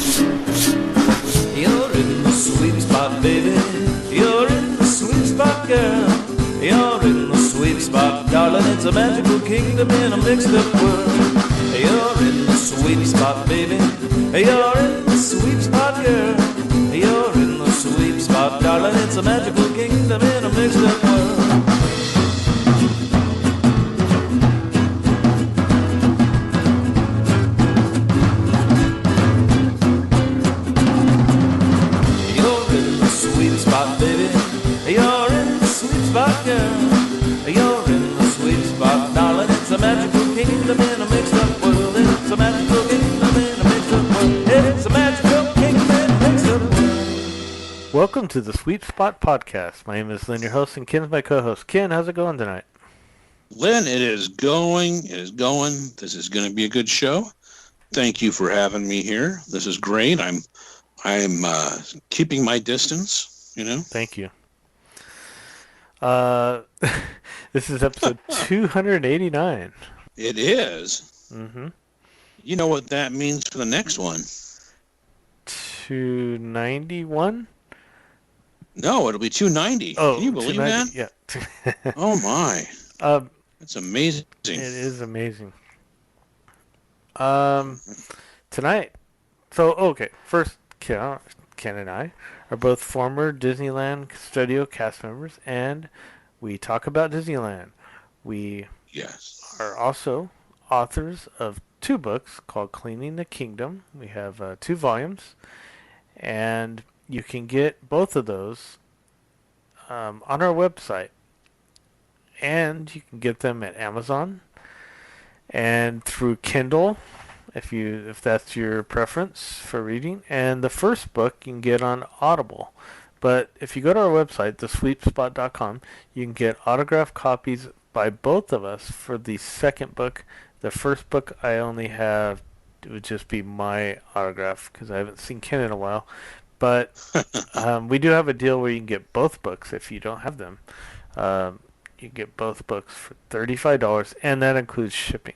You're in the sweet spot, baby. You're in the sweet spot, girl. You're in the sweet spot, darling. It's a magical kingdom in a mixed up world. You're in the sweet spot, baby. You're in the sweet spot, girl. You're in the sweet spot, darling. It's a magical kingdom in a mixed up world. You're in the sweet spot, baby. You're in the sweet spot, girl. You're in the sweet spot, darling. It's a magical kingdom in a mixed up world. It's a magical kingdom in a mixed up world. It's a magical kingdom in a mixed up world. Welcome to the Sweet Spot Podcast. My name is Lynn, your host, and Ken is my co-host. Ken, how's it going tonight? Lynn, it is going. This is going to be a good show. Thank you for having me here. This is great. I'm keeping my distance, you know. Thank you. This is episode 289. It is. Mm-hmm. You know what that means for the next one? 291? No, it'll be 290. Oh, can you believe 290, that? Yeah. Oh my. That's amazing. It is amazing. Tonight. So, okay. First, Ken and I are both former Disneyland Custodial cast members, and we talk about Disneyland. We are also authors of 2 books called Cleaning the Kingdom. We have 2 volumes, and you can get both of those on our website. And you can get them at Amazon and through Kindle if that's your preference for reading. And the first book you can get on Audible. But if you go to our website, thesweetspot.com, you can get autographed copies by both of us for the second book. The first book I only have, it would just be my autograph because I haven't seen Ken in a while. But we do have a deal where you can get both books if you don't have them. You can get both books for $35, and that includes shipping.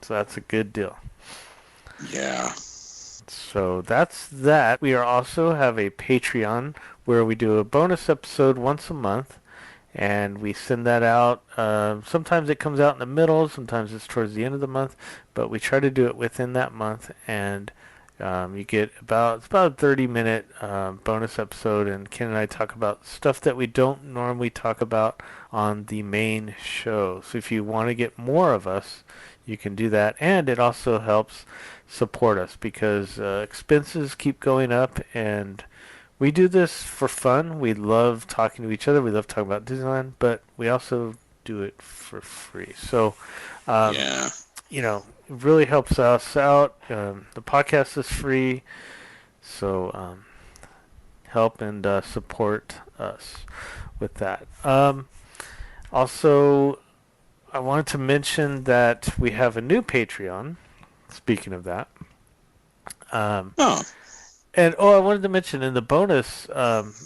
So that's a good deal. Yeah. So that's that. We also have a Patreon where we do a bonus episode once a month, and we send that out. Sometimes it comes out in the middle, sometimes it's towards the end of the month, but we try to do it within that month, and you get about a 30-minute bonus episode, and Ken and I talk about stuff that we don't normally talk about on the main show. So if you want to get more of us, you can do that, and it also helps support us because expenses keep going up, and we do this for fun. We love talking to each other. We love talking about Disneyland, but we also do it for free. So, you know, it really helps us out. The podcast is free, so help and support us with that. Also, I wanted to mention that we have a new Patreon. Speaking of that. And I wanted to mention in the bonus,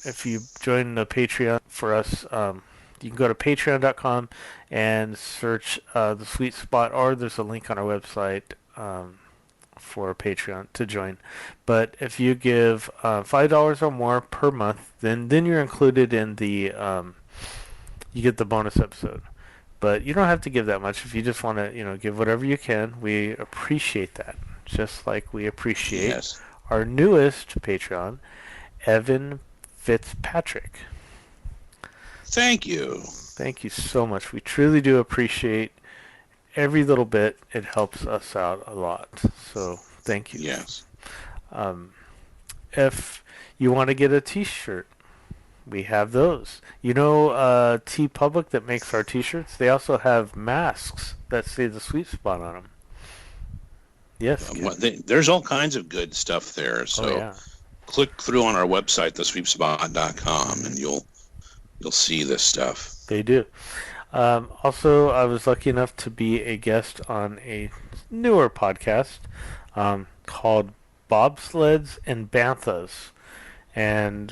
if you join the Patreon for us, you can go to patreon.com and search The Sweet Spot, or there's a link on our website for Patreon to join. But if you give $5 or more per month, then you're included in the, you get the bonus episode. But you don't have to give that much. If you just want to, give whatever you can, we appreciate that. Just like we appreciate our newest Patreon, Evan Fitzpatrick. Thank you. Thank you so much. We truly do appreciate every little bit. It helps us out a lot. So thank you. Yes. If you want to get a T-shirt, we have those. T Public that makes our T-shirts, they also have masks that say The Sweet Spot on them. Yes. There's all kinds of good stuff there. So click through on our website, thesweetspot.com, and you'll see this stuff. They do. Also, I was lucky enough to be a guest on a newer podcast called Bobsleds and Banthas. And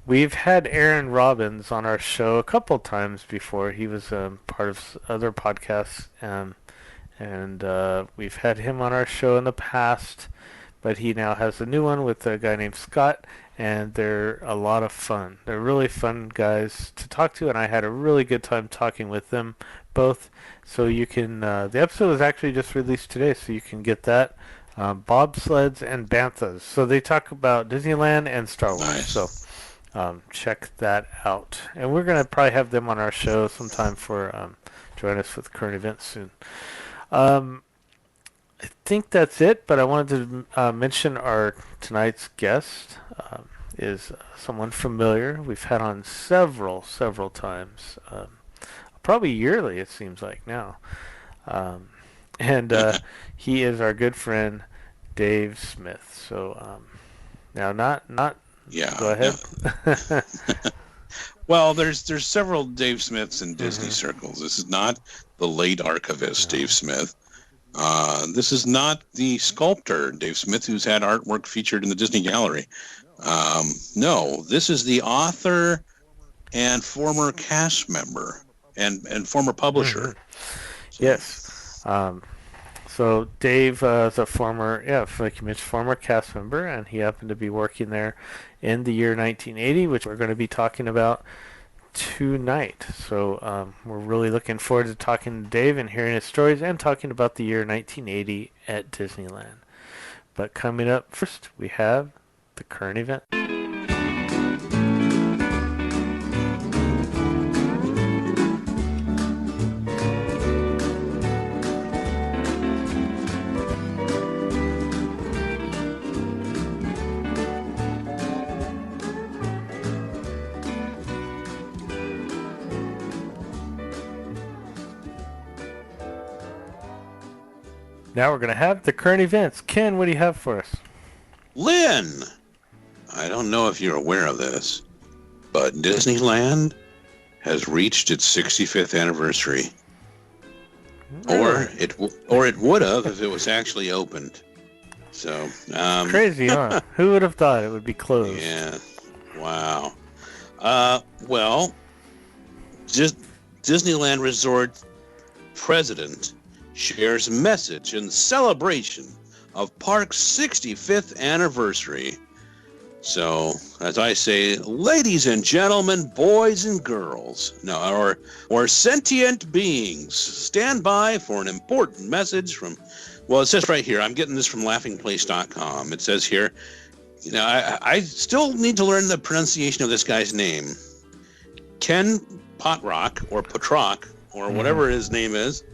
we've had Aaron Robbins on our show a couple times before. He was part of other podcasts, and we've had him on our show in the past. but he now has a new one with a guy named Scott, and they're a lot of fun. They're really fun guys to talk to, and I had a really good time talking with them both. So you can, the episode was actually just released today, so you can get that. Bobsleds and Banthas. So they talk about Disneyland and Star Wars. Nice. So check that out. And we're going to probably have them on our show sometime for join us with current events soon. I think that's it, but I wanted to mention our tonight's guest is someone familiar. We've had on several times, probably yearly it seems like now. And he is our good friend Dave Smith. So now, not Yeah. go ahead. Yeah. Well, there's several Dave Smiths in Disney circles. This is not the late archivist Dave Smith. This is not the sculptor Dave Smith who's had artwork featured in the Disney Gallery. No, this is the author and former cast member and former publisher. Yes. So Dave is a former, like you mentioned, former cast member, and he happened to be working there in the year 1980, which we're going to be talking about tonight. So we're really looking forward to talking to Dave and hearing his stories and talking about the year 1980 at Disneyland. But coming up first, we have the current event. Now we're going to have the current events. Ken, what do you have for us? Lynn, I don't know if you're aware of this, but Disneyland has reached its 65th anniversary. Really? Or it would have if it was actually opened. So Crazy, huh? Who would have thought it would be closed? Yeah. Wow. Well, just Disneyland Resort president shares message in celebration of park's 65th anniversary. So, as I say, ladies and gentlemen, boys and girls, or sentient beings, stand by for an important message from, well, it says right here, I'm getting this from laughingplace.com. It says here, I still need to learn the pronunciation of this guy's name. Ken Potrock, or Potrock, or whatever his name is,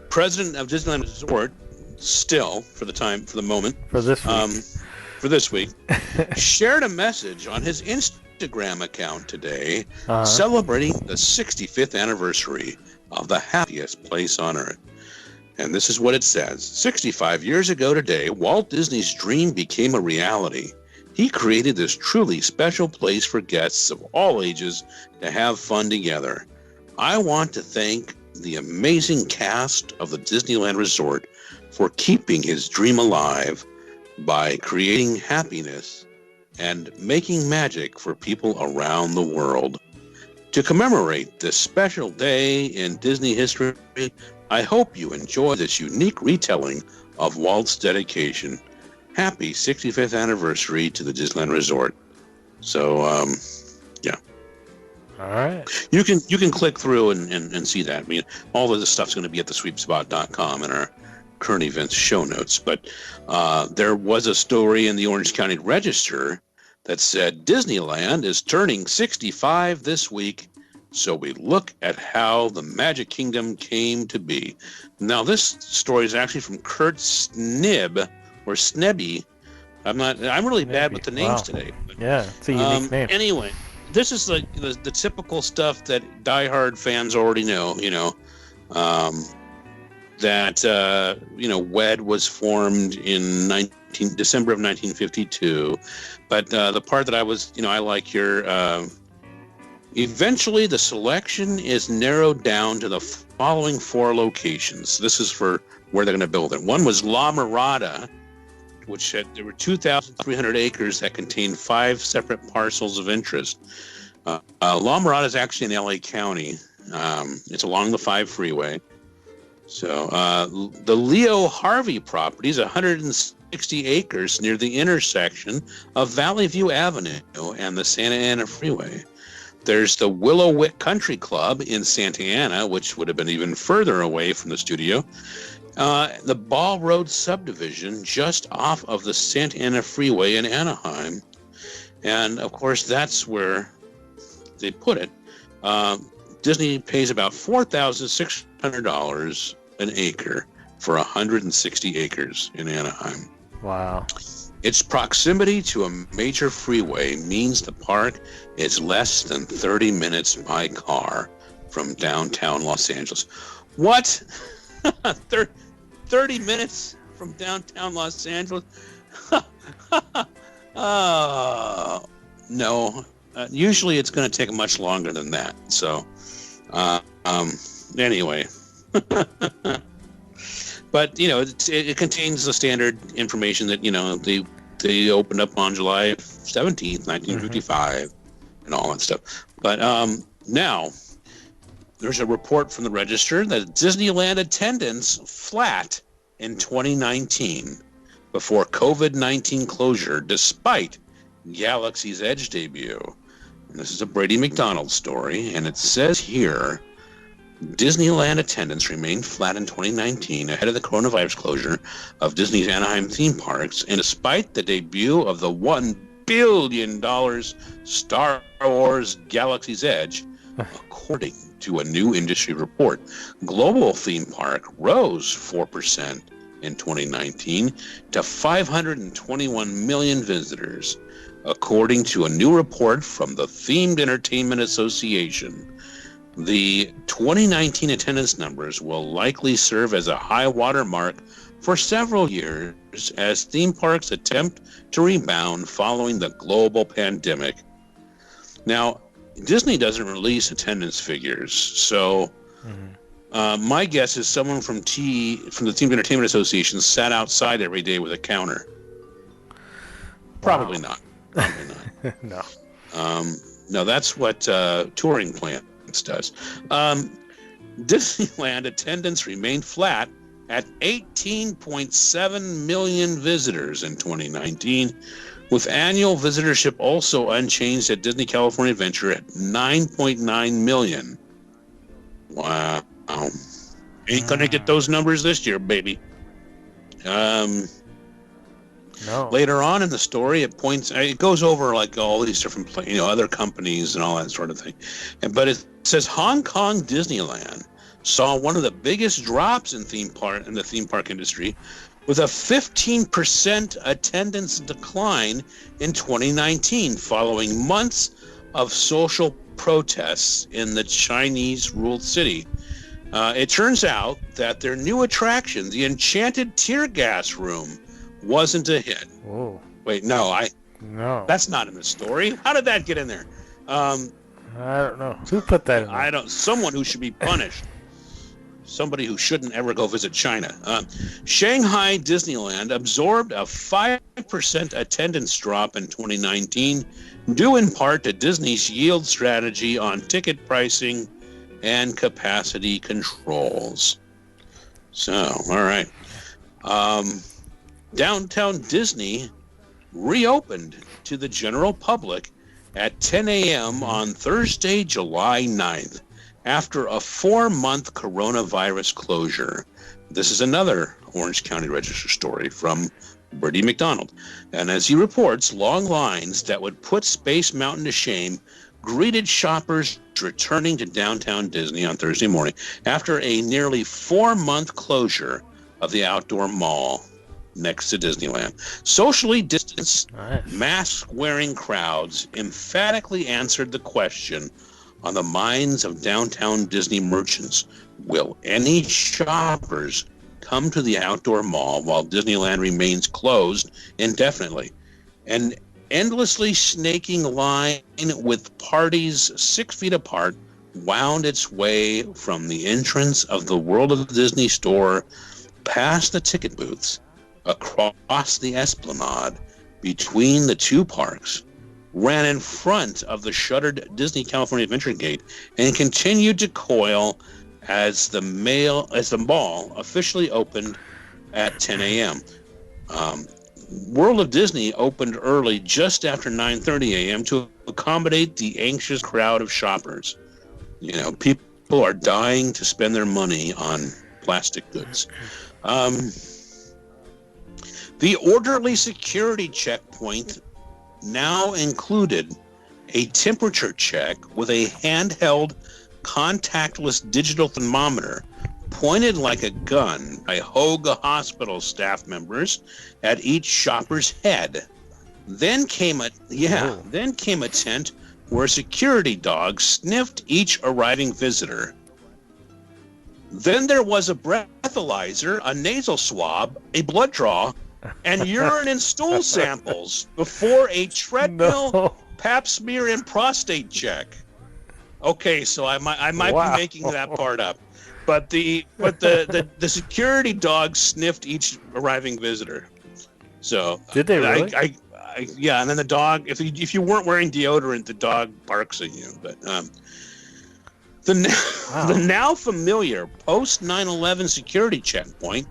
president of Disneyland Resort, still, for the moment. For this week. Shared a message on his Instagram account today celebrating the 65th anniversary of the happiest place on earth. And this is what it says. 65 years ago today, Walt Disney's dream became a reality. He created this truly special place for guests of all ages to have fun together. I want to thank the amazing cast of the Disneyland Resort for keeping his dream alive by creating happiness and making magic for people around the world. To commemorate this special day in Disney history, I hope you enjoy this unique retelling of Walt's dedication. Happy 65th anniversary to the Disneyland Resort. So, yeah. All right. You can click through and see that. I mean, all of this stuff's going to be at thesweepspot.com in our current events show notes. But there was a story in the Orange County Register that said Disneyland is turning 65 this week, so we look at how the Magic Kingdom came to be. Now, this story is actually from Kurt Snib, or Snebby. I'm really bad with the names today. But, yeah, it's a unique name. Anyway, this is the typical stuff that diehard fans already know. That WED was formed in December of 1952, but the part that I like here. Eventually, the selection is narrowed down to the following 4 locations. This is for where they're going to build it. One was La Mirada, there were 2,300 acres that contained 5 separate parcels of interest. La Mirada is actually in LA County. It's along the 5 freeway. So the Leo Harvey property is 107 acres near the intersection of Valley View Avenue and the Santa Ana Freeway. There's the Willow Wick Country Club in Santa Ana, which would have been even further away from the studio. The Ball Road subdivision just off of the Santa Ana Freeway in Anaheim. And, of course, that's where they put it. Disney pays about $4,600 an acre for 160 acres in Anaheim. Wow. Its proximity to a major freeway means the park is less than 30 minutes by car from downtown Los Angeles. What? 30 minutes from downtown Los Angeles? No. Usually it's going to take much longer than that. So, anyway. But, it contains the standard information that, they opened up on July 17th, 1955, and all that stuff. But now, there's a report from the Register that Disneyland attendance flat in 2019 before COVID-19 closure, despite Galaxy's Edge debut. And this is a Brady McDonald story, and it says here, Disneyland attendance remained flat in 2019 ahead of the coronavirus closure of Disney's Anaheim theme parks, and despite the debut of the $1 billion Star Wars Galaxy's Edge, according to a new industry report, global theme park rose 4% in 2019 to 521 million visitors, according to a new report from the Themed Entertainment Association. The 2019 attendance numbers will likely serve as a high water mark for several years as theme parks attempt to rebound following the global pandemic. Now, Disney doesn't release attendance figures, so my guess is someone from the Themed Entertainment Association sat outside every day with a counter. Probably not. Probably not. No. No, that's what touring plans does. Disneyland attendance remained flat at 18.7 million visitors in 2019, with annual visitorship also unchanged at Disney California Adventure at 9.9 million. Wow. Ain't gonna get those numbers this year, baby. No. Later on in the story, it goes over like all these different other companies and all that sort of thing. But it says Hong Kong Disneyland saw one of the biggest drops in the theme park industry, with a 15% attendance decline in 2019 following months of social protests in the Chinese-ruled city. It turns out that their new attraction, the Enchanted Tear Gas Room, wasn't a hit. Whoa. Wait, no. That's not in the story. How did that get in there? I don't know. Who put that in there? Someone who should be punished. Somebody who shouldn't ever go visit China. Shanghai Disneyland absorbed a 5% attendance drop in 2019, due in part to Disney's yield strategy on ticket pricing and capacity controls. So, all right. Downtown Disney reopened to the general public at 10 a.m. on Thursday, July 9th, after a 4-month coronavirus closure. This is another Orange County Register story from Brady McDonald. And as he reports, long lines that would put Space Mountain to shame greeted shoppers returning to downtown Disney on Thursday morning after a nearly 4-month closure of the outdoor mall next to Disneyland. Socially distanced, mask-wearing crowds emphatically answered the question on the minds of downtown Disney merchants: will any shoppers come to the outdoor mall while Disneyland remains closed indefinitely? An endlessly snaking line with parties 6 feet apart wound its way from the entrance of the World of Disney store past the ticket booths, across the Esplanade, between the two parks, ran in front of the shuttered Disney California Adventure Gate, and continued to coil as the mall officially opened at 10 a.m. World of Disney opened early just after 9:30 a.m. to accommodate the anxious crowd of shoppers. You know, people are dying to spend their money on plastic goods. The orderly security checkpoint now included a temperature check with a handheld contactless digital thermometer pointed like a gun by Hoga Hospital staff members at each shopper's head. Then came a tent where security dogs sniffed each arriving visitor. Then there was a breathalyzer, a nasal swab, a blood draw, and urine and stool samples before a treadmill, pap smear, and prostate check. Okay, so I might be making that part up, but the security dogs sniffed each arriving visitor. So did they really? Yeah, and then the dog, if you weren't wearing deodorant, the dog barks at you. But the now familiar post 9/11 security checkpoint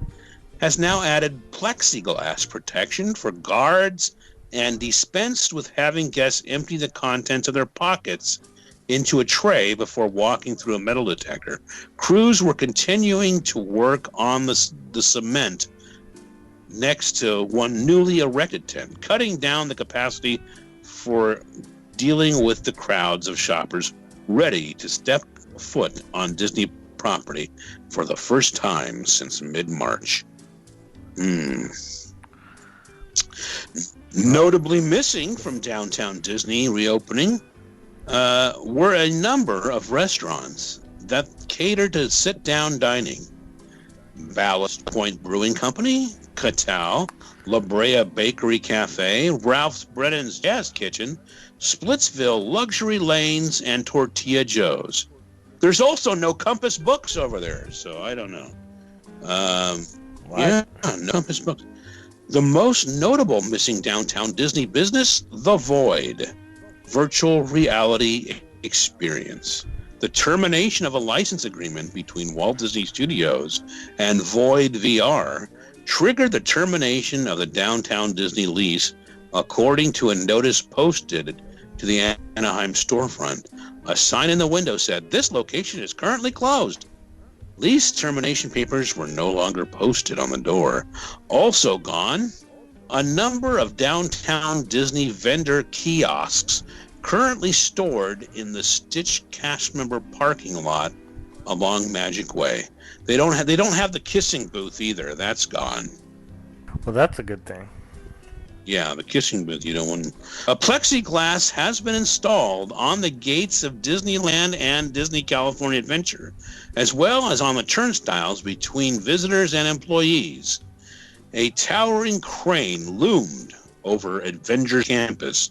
has now added plexiglass protection for guards and dispensed with having guests empty the contents of their pockets into a tray before walking through a metal detector. Crews were continuing to work on the cement next to one newly erected tent, cutting down the capacity for dealing with the crowds of shoppers ready to step foot on Disney property for the first time since mid-March. Notably missing from downtown Disney reopening were a number of restaurants that cater to sit-down dining. Ballast Point Brewing Company, Catal, La Brea Bakery Cafe, Ralph's Bread and Jazz Kitchen, Splitsville Luxury Lanes, and Tortilla Joe's. There's also no Compass Books over there, so I don't know. Yeah, no Compass Books. The most notable missing downtown Disney business, The Void, virtual reality experience. The termination of a license agreement between Walt Disney Studios and Void VR triggered the termination of the downtown Disney lease, according to a notice posted to the Anaheim storefront. A sign in the window said, "This location is currently closed." Lease termination papers were no longer posted on the door. Also gone, a number of downtown Disney vendor kiosks currently stored in the Stitch cast member parking lot along Magic Way. They don't have the kissing booth either. That's gone. Well, that's a good thing. Yeah, the kissing booth, you don't want. A plexiglass has been installed on the gates of Disneyland and Disney California Adventure, as well as on the turnstiles between visitors and employees. A towering crane loomed over Adventure Campus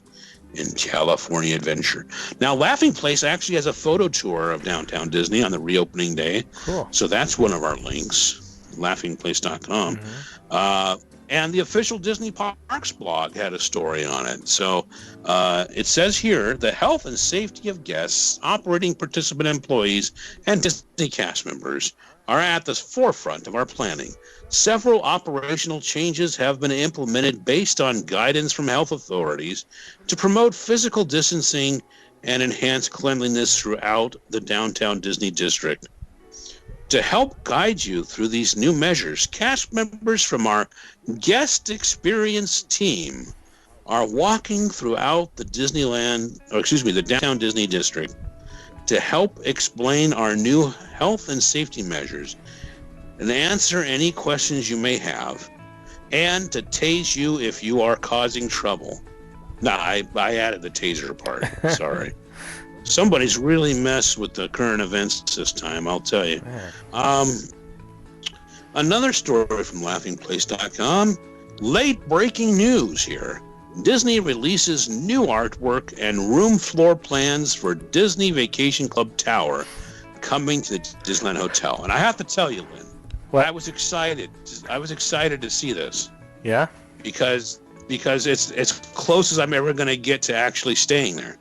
in California Adventure. Now, Laughing Place actually has a photo tour of downtown Disney on the reopening day. Cool. So that's one of our links, laughingplace.com. Mm-hmm. And the official Disney Parks blog had a story on it. So it says here, the health and safety of guests, operating participant employees, and Disney cast members are at the forefront of our planning. Several operational changes have been implemented based on guidance from health authorities to promote physical distancing and enhance cleanliness throughout the downtown Disney district. To help guide you through these new measures, cast members from our guest experience team are walking throughout the the downtown Disney district to help explain our new health and safety measures and answer any questions you may have, and to tase you if you are causing trouble. I added the taser part. Sorry. Somebody's really messed with the current events this time, I'll tell you. Another story from laughingplace.com. Late breaking news here. Disney releases new artwork and room floor plans for Disney Vacation Club Tower coming to the Disneyland Hotel. And I have to tell you, Lynn, I was excited. I was excited to see this. Yeah? Because it's as close as I'm ever going to get to actually staying there.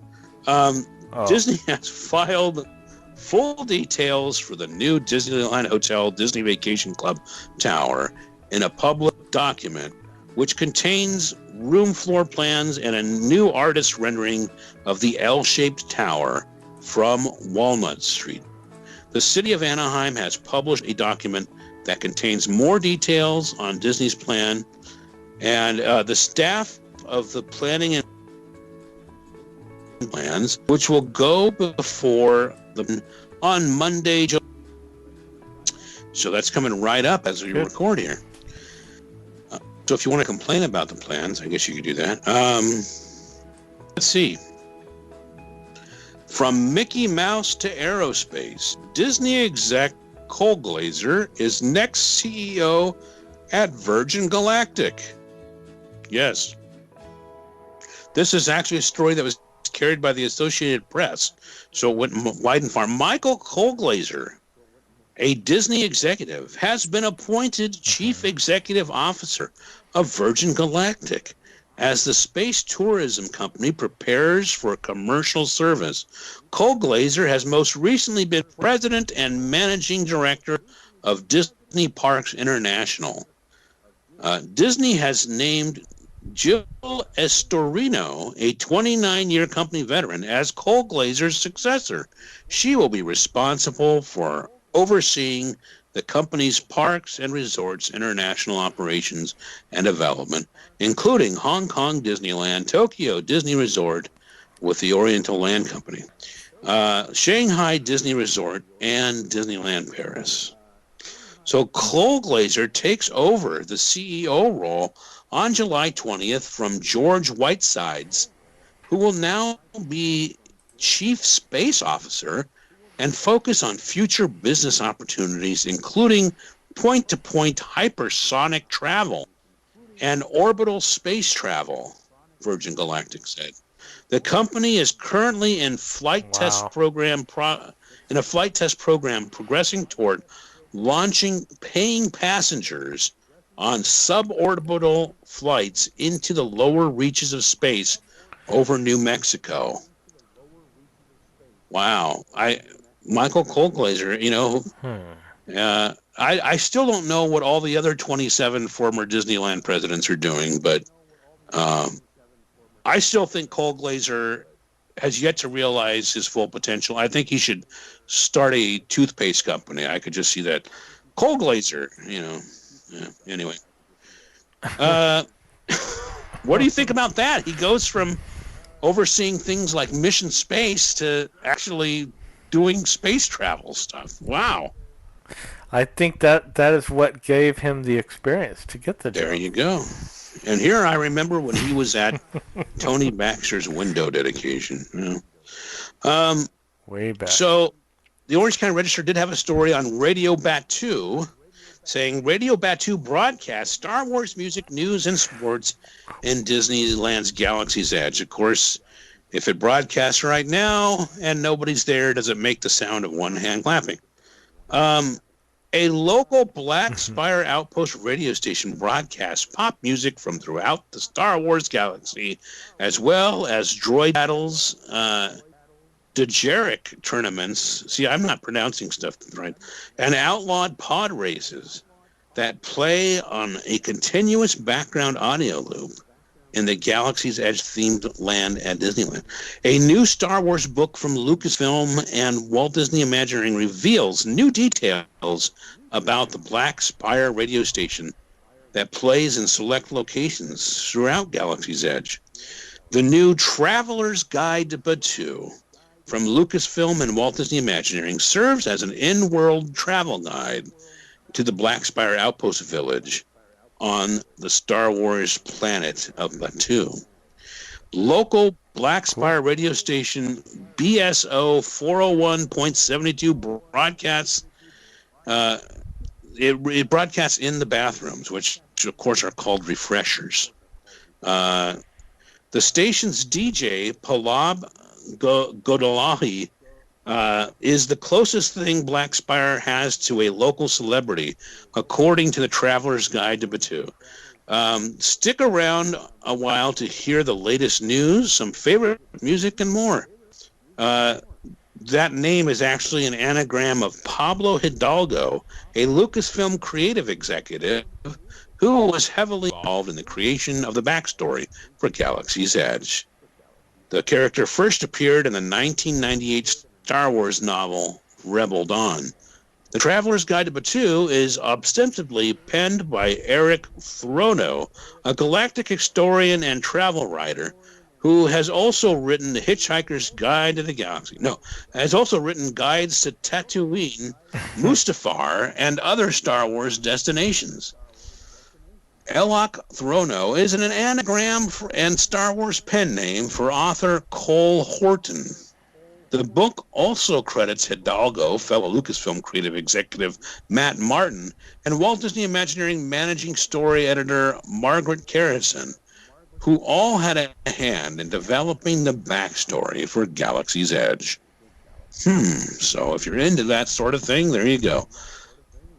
Disney has filed full details for the new Disneyland Hotel Disney Vacation Club Tower in a public document which contains room floor plans and a new artist rendering of the L-shaped tower from Walnut Street. The city of Anaheim has published a document that contains more details on Disney's plan, and the staff of the planning and plans, which will go before the on Monday. So that's coming right up as we record here. So if you want to complain about the plans, I guess you could do that. Let's see. From Mickey Mouse to aerospace, Disney exec Cole Glazer is next CEO at Virgin Galactic. Yes. This is actually a story that was carried by the Associated Press, so it went wide and far. Michael Cole Glazer, a Disney executive, has been appointed Chief Executive Officer of Virgin Galactic as the space tourism company prepares for commercial service. Cole Glazer has most recently been President and Managing Director of Disney Parks International. Disney has named Jill Estorino, a 29-year company veteran, as Cole Glazer's successor. She will be responsible for overseeing the company's parks and resorts international operations and development, including Hong Kong Disneyland, Tokyo Disney Resort with the Oriental Land Company, Shanghai Disney Resort, and Disneyland Paris. So Cole Glazer takes over the CEO role on July 20th from George Whitesides, who will now be Chief Space Officer and focus on future business opportunities, including point-to-point hypersonic travel and orbital space travel, Virgin Galactic said. The company is currently in flight test program progressing toward launching paying passengers on suborbital flights into the lower reaches of space over New Mexico. Wow. Michael Cole Glazer, I still don't know what all the other 27 former Disneyland presidents are doing, but I still think Cole Glazer has yet to realize his full potential. I think he should start a toothpaste company. I could just see that. Cole Glazer, anyway. What do you think about that? He goes from overseeing things like Mission Space to actually doing space travel stuff. Wow. I think that is what gave him the experience to get the job. There you go. And here I remember when he was at Tony Baxter's window dedication. Way back. So the Orange County Register did have a story on Radio Batu saying Radio Batu broadcasts Star Wars music, news, and sports in Disneyland's Galaxy's Edge. Of course, if it broadcasts right now and nobody's there, does it make the sound of one hand clapping? A local Black Spire Outpost radio station broadcasts pop music from throughout the Star Wars galaxy, as well as droid battles, Dejeric tournaments. See, I'm not pronouncing stuff right. And outlawed pod races that play on a continuous background audio loop in the Galaxy's Edge themed land at Disneyland. A new Star Wars book from Lucasfilm and Walt Disney Imagineering reveals new details about the Black Spire radio station that plays in select locations throughout Galaxy's Edge. The new Traveler's Guide to Batu from Lucasfilm and Walt Disney Imagineering serves as an in-world travel guide to the Black Spire Outpost Village on the Star Wars planet of Batu. Local Black Spire radio station BSO 401.72 broadcasts. It broadcasts in the bathrooms, which of course are called refreshers. The station's DJ, Palab Godolahi, is the closest thing Black Spire has to a local celebrity, according to the Traveler's Guide to Batu. Stick around a while to hear the latest news, some favorite music, and more. That name is actually an anagram of Pablo Hidalgo, a Lucasfilm creative executive who was heavily involved in the creation of the backstory for Galaxy's Edge. The character first appeared in the 1998 Star Wars novel Rebel Dawn. The Traveler's Guide to Batuu is ostensibly penned by Eric Throno, a galactic historian and travel writer who has also written The Hitchhiker's Guide to the Galaxy. No, has also written guides to Tatooine, Mustafar, and other Star Wars destinations. Elok Throno is an anagram and Star Wars pen name for author Cole Horton. The book also credits Hidalgo, fellow Lucasfilm creative executive Matt Martin, and Walt Disney Imagineering managing story editor Margaret Carrison, who all had a hand in developing the backstory for Galaxy's Edge. So if you're into that sort of thing, there you go.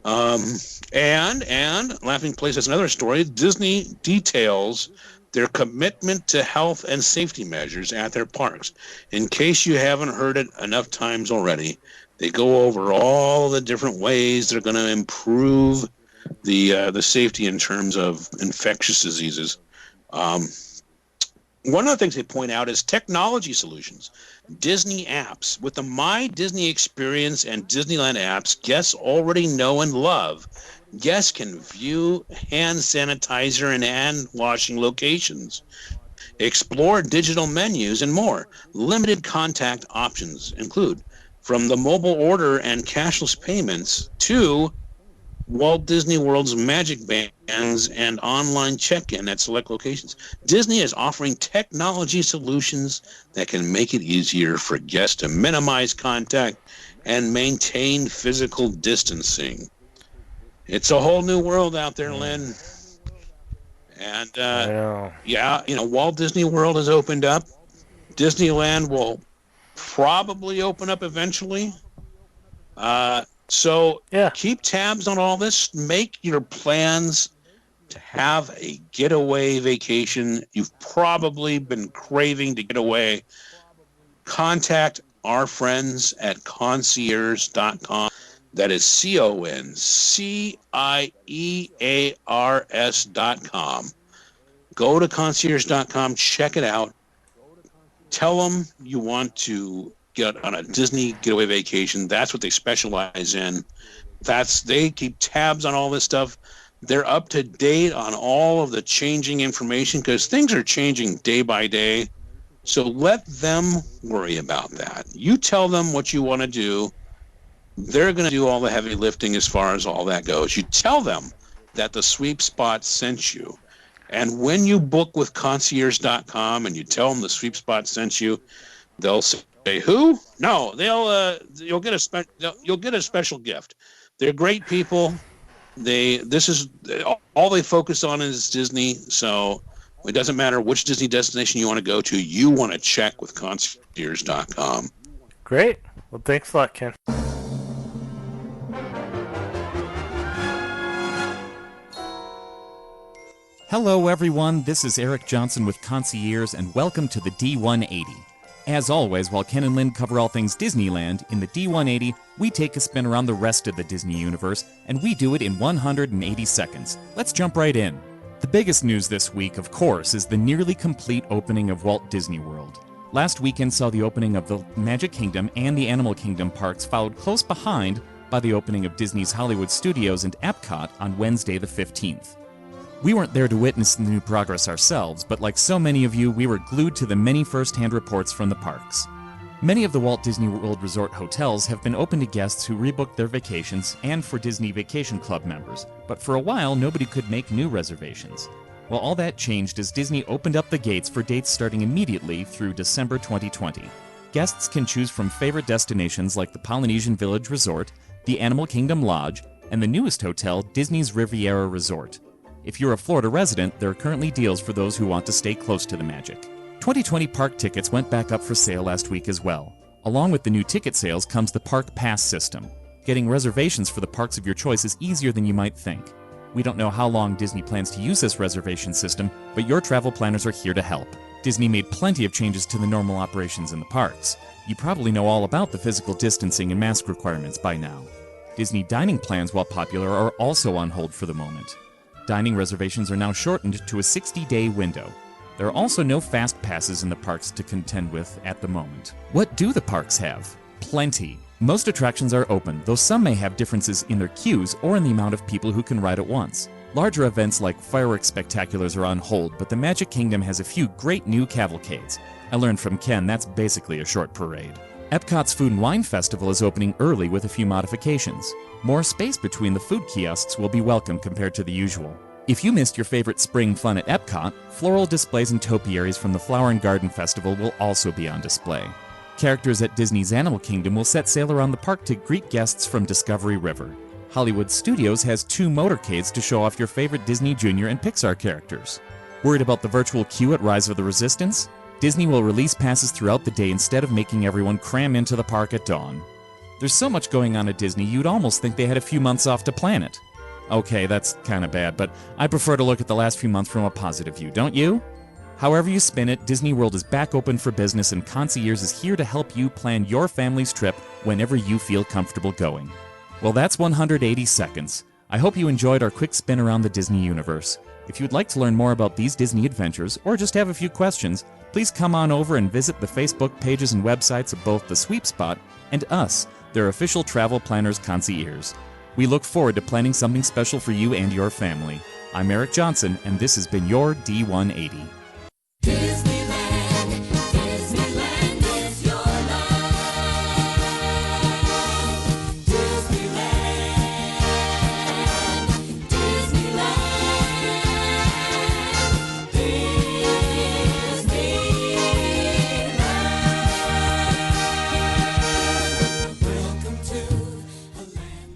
And Laughing Place has another story. Disney details their commitment to health and safety measures at their parks. In case you haven't heard it enough times already, they go over all the different ways they're going to improve the safety in terms of infectious diseases. One of the things they point out is technology solutions. Disney apps. With the My Disney Experience and Disneyland apps guests already know and love, guests can view hand sanitizer and hand washing locations, explore digital menus, and more. Limited contact options include from the mobile order and cashless payments to Walt Disney World's magic bands and online check-in at select locations. Disney is offering technology solutions that can make it easier for guests to minimize contact and maintain physical distancing. It's a whole new world out there, Lynn. And, Walt Disney World has opened up. Disneyland will probably open up eventually. So keep tabs on all this. Make your plans to have a getaway vacation. You've probably been craving to get away. Contact our friends at concierge.com. That is CONCIEARS.com. Go to concierge.com, check it out. Tell them you want to get on a Disney getaway vacation. That's what they specialize in. They keep tabs on all this stuff. They're up to date on all of the changing information because things are changing day by day. So let them worry about that. You tell them what you want to do. They're going to do all the heavy lifting as far as all that goes. You tell them that the sweep spot sent you. And when you book with concierge.com and you tell them the sweep spot sent you, they'll say, who? No, you'll get a special gift. They're great people. This is all they focus on is Disney. So it doesn't matter which Disney destination you want to go to. You want to check with concierge.com. Great. Well, thanks a lot, Ken. Hello, everyone. This is Eric Johnson with Concierge, and welcome to the D180. As always, while Ken and Lynn cover all things Disneyland, in the D180, we take a spin around the rest of the Disney universe, and we do it in 180 seconds. Let's jump right in. The biggest news this week, of course, is the nearly complete opening of Walt Disney World. Last weekend saw the opening of the Magic Kingdom and the Animal Kingdom parks, followed close behind by the opening of Disney's Hollywood Studios and Epcot on Wednesday the 15th. We weren't there to witness the new progress ourselves, but like so many of you, we were glued to the many first-hand reports from the parks. Many of the Walt Disney World Resort hotels have been open to guests who rebooked their vacations and for Disney Vacation Club members, but for a while nobody could make new reservations. Well, all that changed as Disney opened up the gates for dates starting immediately through December 2020. Guests can choose from favorite destinations like the Polynesian Village Resort, the Animal Kingdom Lodge, and the newest hotel, Disney's Riviera Resort. If you're a Florida resident, there are currently deals for those who want to stay close to the magic. 2020 park tickets went back up for sale last week as well. Along with the new ticket sales comes the Park Pass system. Getting reservations for the parks of your choice is easier than you might think. We don't know how long Disney plans to use this reservation system, but your travel planners are here to help. Disney made plenty of changes to the normal operations in the parks. You probably know all about the physical distancing and mask requirements by now. Disney dining plans, while popular, are also on hold for the moment. Dining reservations are now shortened to a 60-day window. There are also no fast passes in the parks to contend with at the moment. What do the parks have? Plenty. Most attractions are open, though some may have differences in their queues or in the amount of people who can ride at once. Larger events like fireworks spectaculars are on hold, but the Magic Kingdom has a few great new cavalcades. I learned from Ken that's basically a short parade. Epcot's Food and Wine Festival is opening early with a few modifications. More space between the food kiosks will be welcome compared to the usual. If you missed your favorite spring fun at Epcot, floral displays and topiaries from the Flower and Garden Festival will also be on display. Characters at Disney's Animal Kingdom will set sail around the park to greet guests from Discovery River. Hollywood Studios has 2 motorcades to show off your favorite Disney Junior and Pixar characters. Worried about the virtual queue at Rise of the Resistance? Disney will release passes throughout the day instead of making everyone cram into the park at dawn. There's so much going on at Disney, you'd almost think they had a few months off to plan it. Okay, that's kind of bad, but I prefer to look at the last few months from a positive view, don't you? However you spin it, Disney World is back open for business, and Concierge is here to help you plan your family's trip whenever you feel comfortable going. Well, that's 180 seconds. I hope you enjoyed our quick spin around the Disney universe. If you'd like to learn more about these Disney adventures, or just have a few questions, please come on over and visit the Facebook pages and websites of both the Sweep Spot and us, their official travel planners concierge. We look forward to planning something special for you and your family. I'm Eric Johnson, and this has been your D180. Disneyland, Disneyland is your land. Disneyland, Disneyland, Disneyland. Welcome to a land.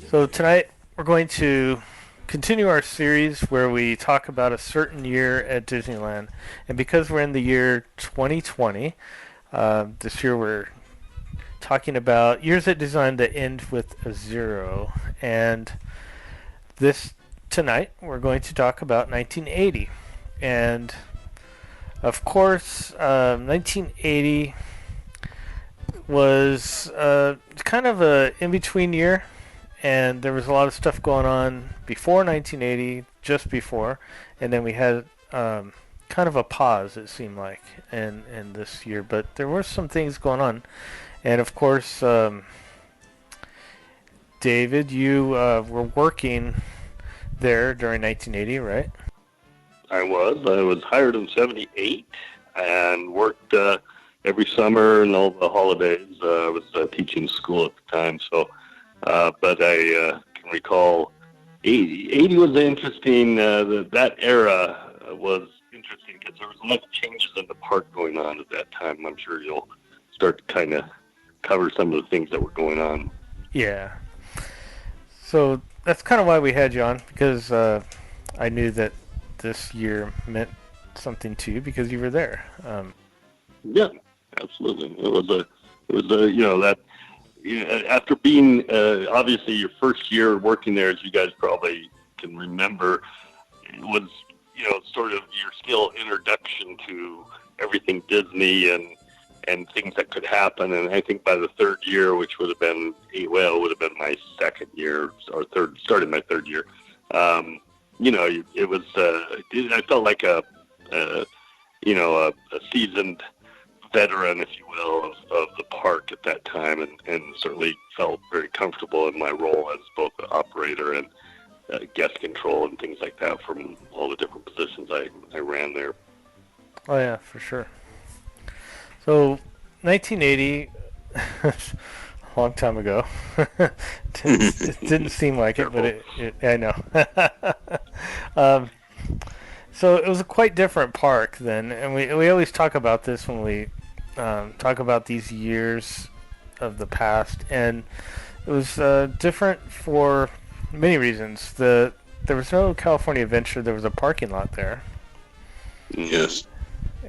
So tonight we're going to continue our series where we talk about a certain year at Disneyland. And because we're in the year 2020, this year we're talking about years at Disneyland that end with a 0. And tonight we're going to talk about 1980. And of course, 1980 was kind of a in-between year. And there was a lot of stuff going on before 1980, just before, and then we had kind of a pause, it seemed like, in this year. But there were some things going on. And, of course, David, you were working there during 1980, right? I was hired in 78 and worked every summer and all the holidays. I was teaching school at the time, so... but I can recall 80 was interesting. That era was interesting because there was a lot of changes in the park going on at that time. I'm sure you'll start to kind of cover some of the things that were going on. Yeah. So that's kind of why we had you on, because I knew that this year meant something to you because you were there. Yeah, absolutely. It was that. After being, obviously, your first year working there, as you guys probably can remember, it was, sort of your still introduction to everything Disney and things that could happen. And I think by the third year, which would have been my second year, or started my third year, it was, I felt like a seasoned veteran, if you will, of the park at that time, and certainly felt very comfortable in my role as both an operator and guest control and things like that from all the different positions I ran there. Oh, yeah, for sure. So, 1980, a long time ago. It didn't seem like it, but I know. So, it was a quite different park then, and we always talk about this when we talk about these years of the past, and it was different for many reasons. There was no California Adventure. There was a parking lot there. Yes.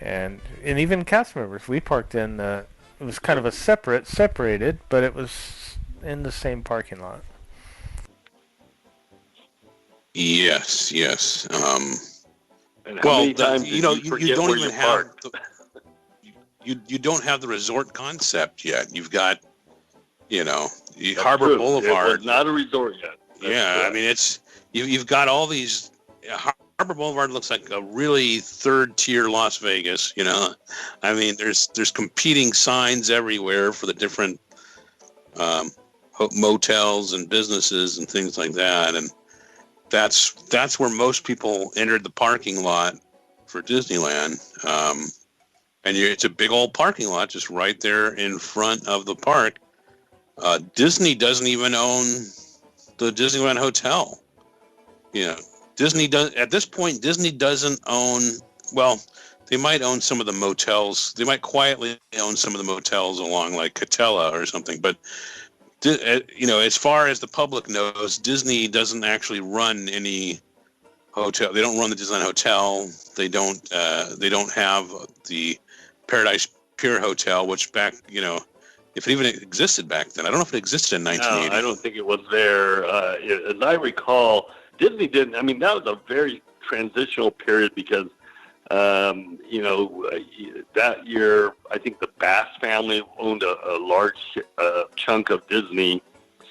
And even cast members, we parked in. It was kind of a separated, but it was in the same parking lot. Yes. And how many times you don't even have you don't have the resort concept yet. You've got Harbor Boulevard. It was not a resort yet. That's I mean, it's you've got all these Harbor Boulevard looks like a really third-tier Las Vegas. I mean, there's competing signs everywhere for the different motels and businesses and things like that, and that's where most people entered the parking lot for Disneyland. And it's a big old parking lot just right there in front of the park. Disney doesn't even own the Disneyland Hotel. Disney does at this point. Disney doesn't own. Well, they might own some of the motels. They might quietly own some of the motels along like Catella or something. But as far as the public knows, Disney doesn't actually run any hotel. They don't run the Disneyland Hotel. They don't have the Paradise Pier Hotel, which back, if it even existed back then. I don't know if it existed in 1980. No, I don't think it was there. As I recall, Disney didn't. I mean, that was a very transitional period because, that year, I think the Bass family owned a large chunk of Disney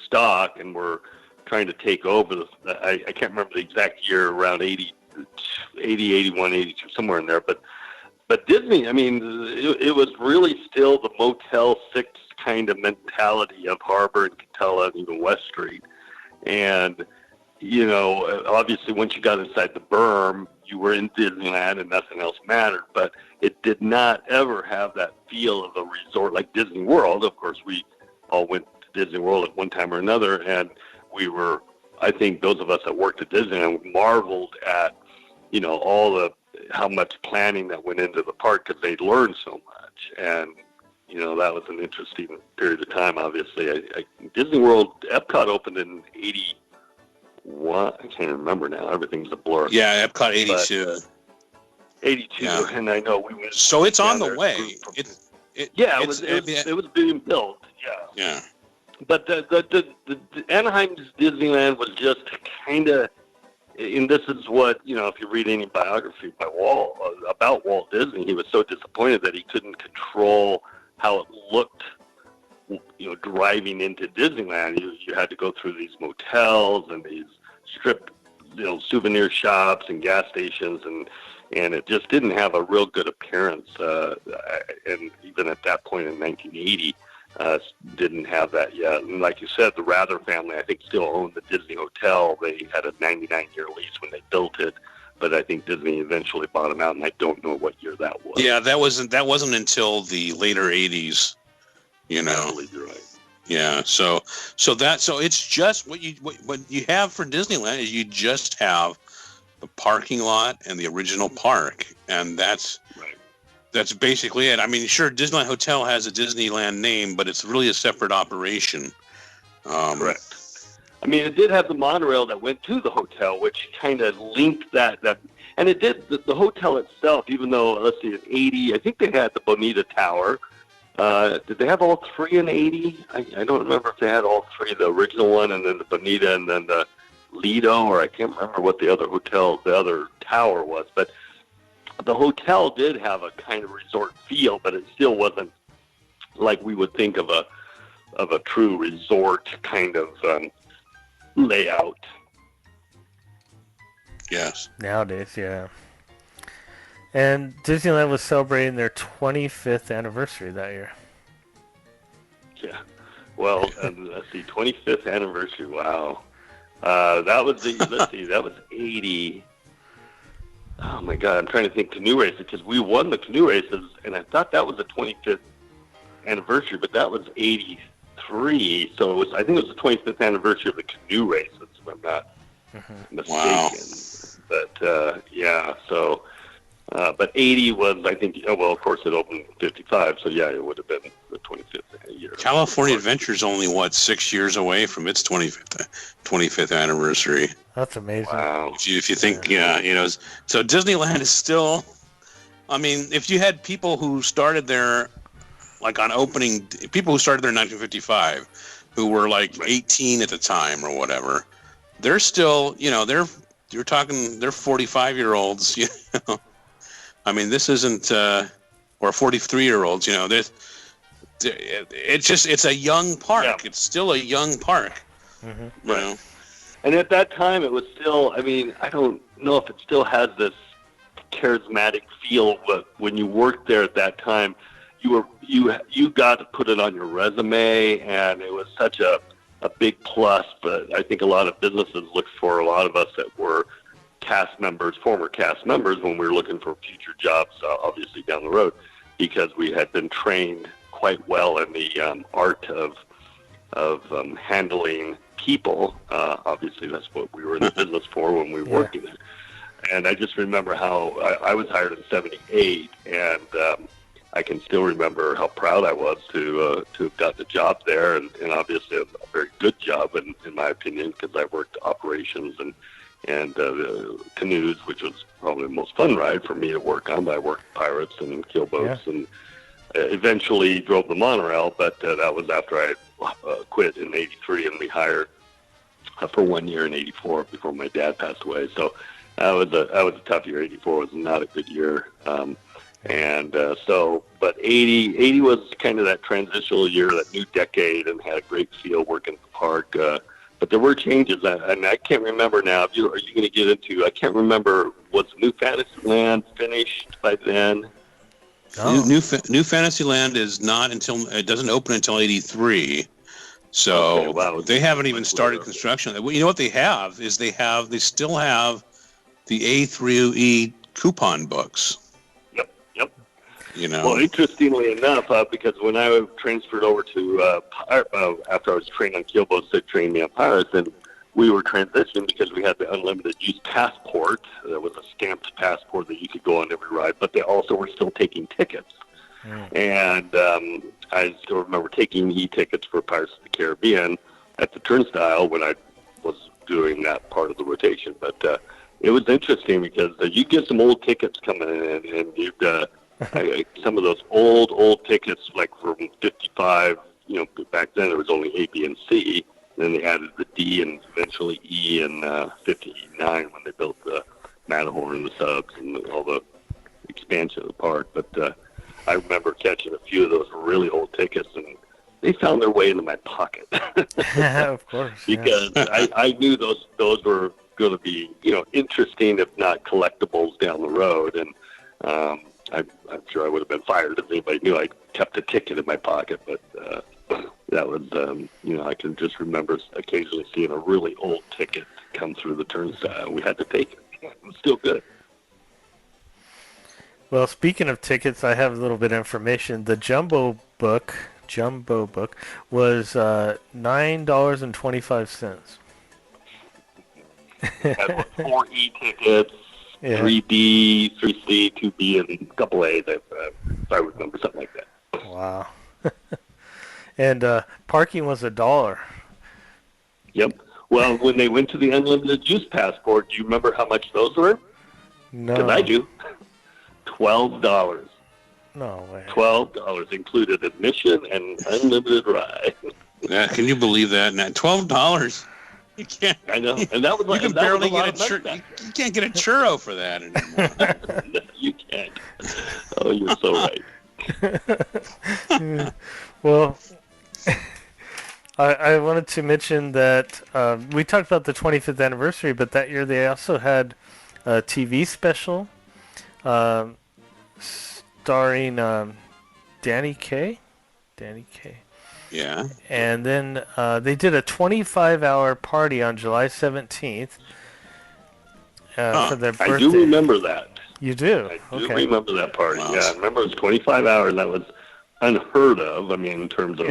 stock and were trying to take over. I can't remember the exact year, around 80, 81, 82, somewhere in there. But Disney, I mean, it was really still the Motel 6 kind of mentality of Harbor and Catella and even West Street. And, obviously once you got inside the berm, you were in Disneyland and nothing else mattered. But it did not ever have that feel of a resort like Disney World. Of course, we all went to Disney World at one time or another, and we were, I think those of us that worked at Disneyland marveled at, how much planning that went into the park because they'd learned so much. And, that was an interesting period of time, obviously. Disney World, Epcot opened in 81. I can't remember now. Everything's a blur. Yeah, Epcot 82. 82, yeah. And I know we went. So it's on the way. It was being built. Yeah. Yeah. But the Anaheim's Disneyland was just kind of, and this is what, if you read any biography by Walt about Walt Disney, he was so disappointed that he couldn't control how it looked, driving into Disneyland. You had to go through these motels and these strip, souvenir shops and gas stations, and it just didn't have a real good appearance. And even at that point in 1980, didn't have that yet. And like you said, the Rather family, I think, still owned the Disney Hotel. They had a 99-year lease when they built it, but I think Disney eventually bought them out, and I don't know what year that was. Yeah, that wasn't until the later 80s. You're right. Yeah, so it's just what you have for Disneyland is you just have the parking lot and the original park, and that's right. That's basically it. I mean, sure, Disneyland Hotel has a Disneyland name, but it's really a separate operation. Correct. I mean, it did have the monorail that went to the hotel, which kind of linked that. And it did, the hotel itself, even though, let's see, in 80, I think they had the Bonita Tower. Did they have all three in 80? I don't remember if they had all three, the original one, and then the Bonita, and then the Lido, or I can't remember what the other tower was. But the hotel did have a kind of resort feel, but it still wasn't like we would think of a true resort kind of layout. Yes. Nowadays, yeah. And Disneyland was celebrating their 25th anniversary that year. Yeah. Well, let's see, 25th anniversary. Wow. That was that was 80. Oh my God, I'm trying to think canoe races because we won the canoe races, and I thought that was the 25th anniversary, but that was 83. So I think it was the 25th anniversary of the canoe races, if I'm not mistaken. Wow. But yeah, so but 80 was, I think. Oh, well, of course it opened in 55, so yeah, it would have been the 25th year. California Adventure's only 6 years away from its 25th anniversary. That's amazing. Wow. If you think, so Disneyland is still, I mean, if you had people who started there, like on opening, people who started there in 1955, who were like 18 at the time or whatever, they're still, they're 45-year-olds, I mean, this isn't, or 43-year-olds, it's a young park. Yeah. It's still a young park. Mm-hmm. You know? And at that time, it was still, I mean, I don't know if it still has this charismatic feel, but when you worked there at that time, you got to put it on your resume, and it was such a big plus. But I think a lot of businesses looked for a lot of us that were cast members, former cast members, when we were looking for future jobs, obviously down the road, because we had been trained quite well in the art of handling people. Obviously, that's what we were in the business for when we were working there. And I just remember how I was hired in '78, and I can still remember how proud I was to have got the job there, and obviously a very good job in my opinion, because I worked operations and canoes, which was probably the most fun ride for me to work on. But I worked pirates and keelboats, and eventually drove the monorail. But that was after I quit in '83, and we hired for 1 year in '84 before my dad passed away. So that was a tough year. '84 was not a good year. But 80 was kind of that transitional year, that new decade, and had a great feel working at the park. But there were changes, and I can't remember now. Are you going to get into? I can't remember. Was New Fantasyland finished by then? Oh. New Fantasyland is not until it doesn't open until '83. So they haven't even started construction. You know what they have is they still have the A through E coupon books. Yep. You know. Well, interestingly enough, because when I was transferred over to after I was trained on keelboats, they trained me on pirates, and we were transitioning because we had the unlimited use passport. There was a stamped passport that you could go on every ride, but they also were still taking tickets. And I still remember taking e-tickets for Pirates of the Caribbean at the turnstile when I was doing that part of the rotation. But it was interesting because you get some old tickets coming in, and you'd some of those old tickets, like from '55. You know, back then there was only A, B, and C. Then they added the D and eventually E in '59 when they built the Matterhorn and the subs and all the expansion of the park. But I remember catching a few of those really old tickets, and they found their way into my pocket. Of course. Because I knew those were going to be, interesting, if not collectibles down the road. And I'm sure I would have been fired if anybody knew I kept a ticket in my pocket. But that was, I can just remember occasionally seeing a really old ticket come through the turnstile. We had to take it. It was still good. Well, speaking of tickets, I have a little bit of information. The Jumbo book was $9.25. Had 4 E-tickets, 3D, 3C, 2B, and a couple A's, if I remember, something like that. Wow. And parking was $1. Yep. Well, when they went to the unlimited juice passport, do you remember how much those were? No. Because I do. $12. No way. $12 included admission and unlimited ride. Yeah, can you believe that? Now, $12. You can't. I know, and that was like you can barely get a churro. You can't get a churro for that anymore. No, you can't. Oh, you're so right. Well, I wanted to mention that we talked about the 25th anniversary, but that year they also had a TV special starring Danny Kaye. Yeah. And then they did a 25-hour party on July 17th for their birthday. I do remember that. You do? I do remember that party. Wow. Yeah, I remember it was 25 hours. That was unheard of. I mean, in terms of,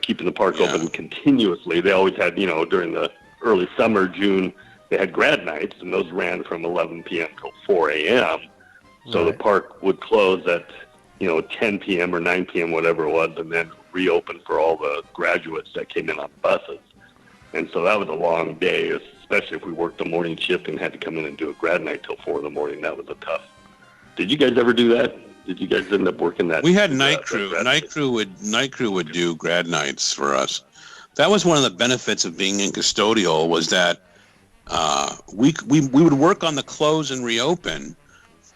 keeping the park open continuously. They always had, during the early summer, June, they had grad nights, and those ran from 11 p.m. till 4 a.m. So the park would close at, 10 p.m. or 9 p.m., whatever it was, and then reopen for all the graduates that came in on buses. And so that was a long day, especially if we worked the morning shift and had to come in and do a grad night till 4 in the morning. That was a tough. Did you guys ever do that? Did you guys end up working that? We had night crew. Night crew would do grad nights for us. That was one of the benefits of being in custodial, was that we would work on the close and reopen,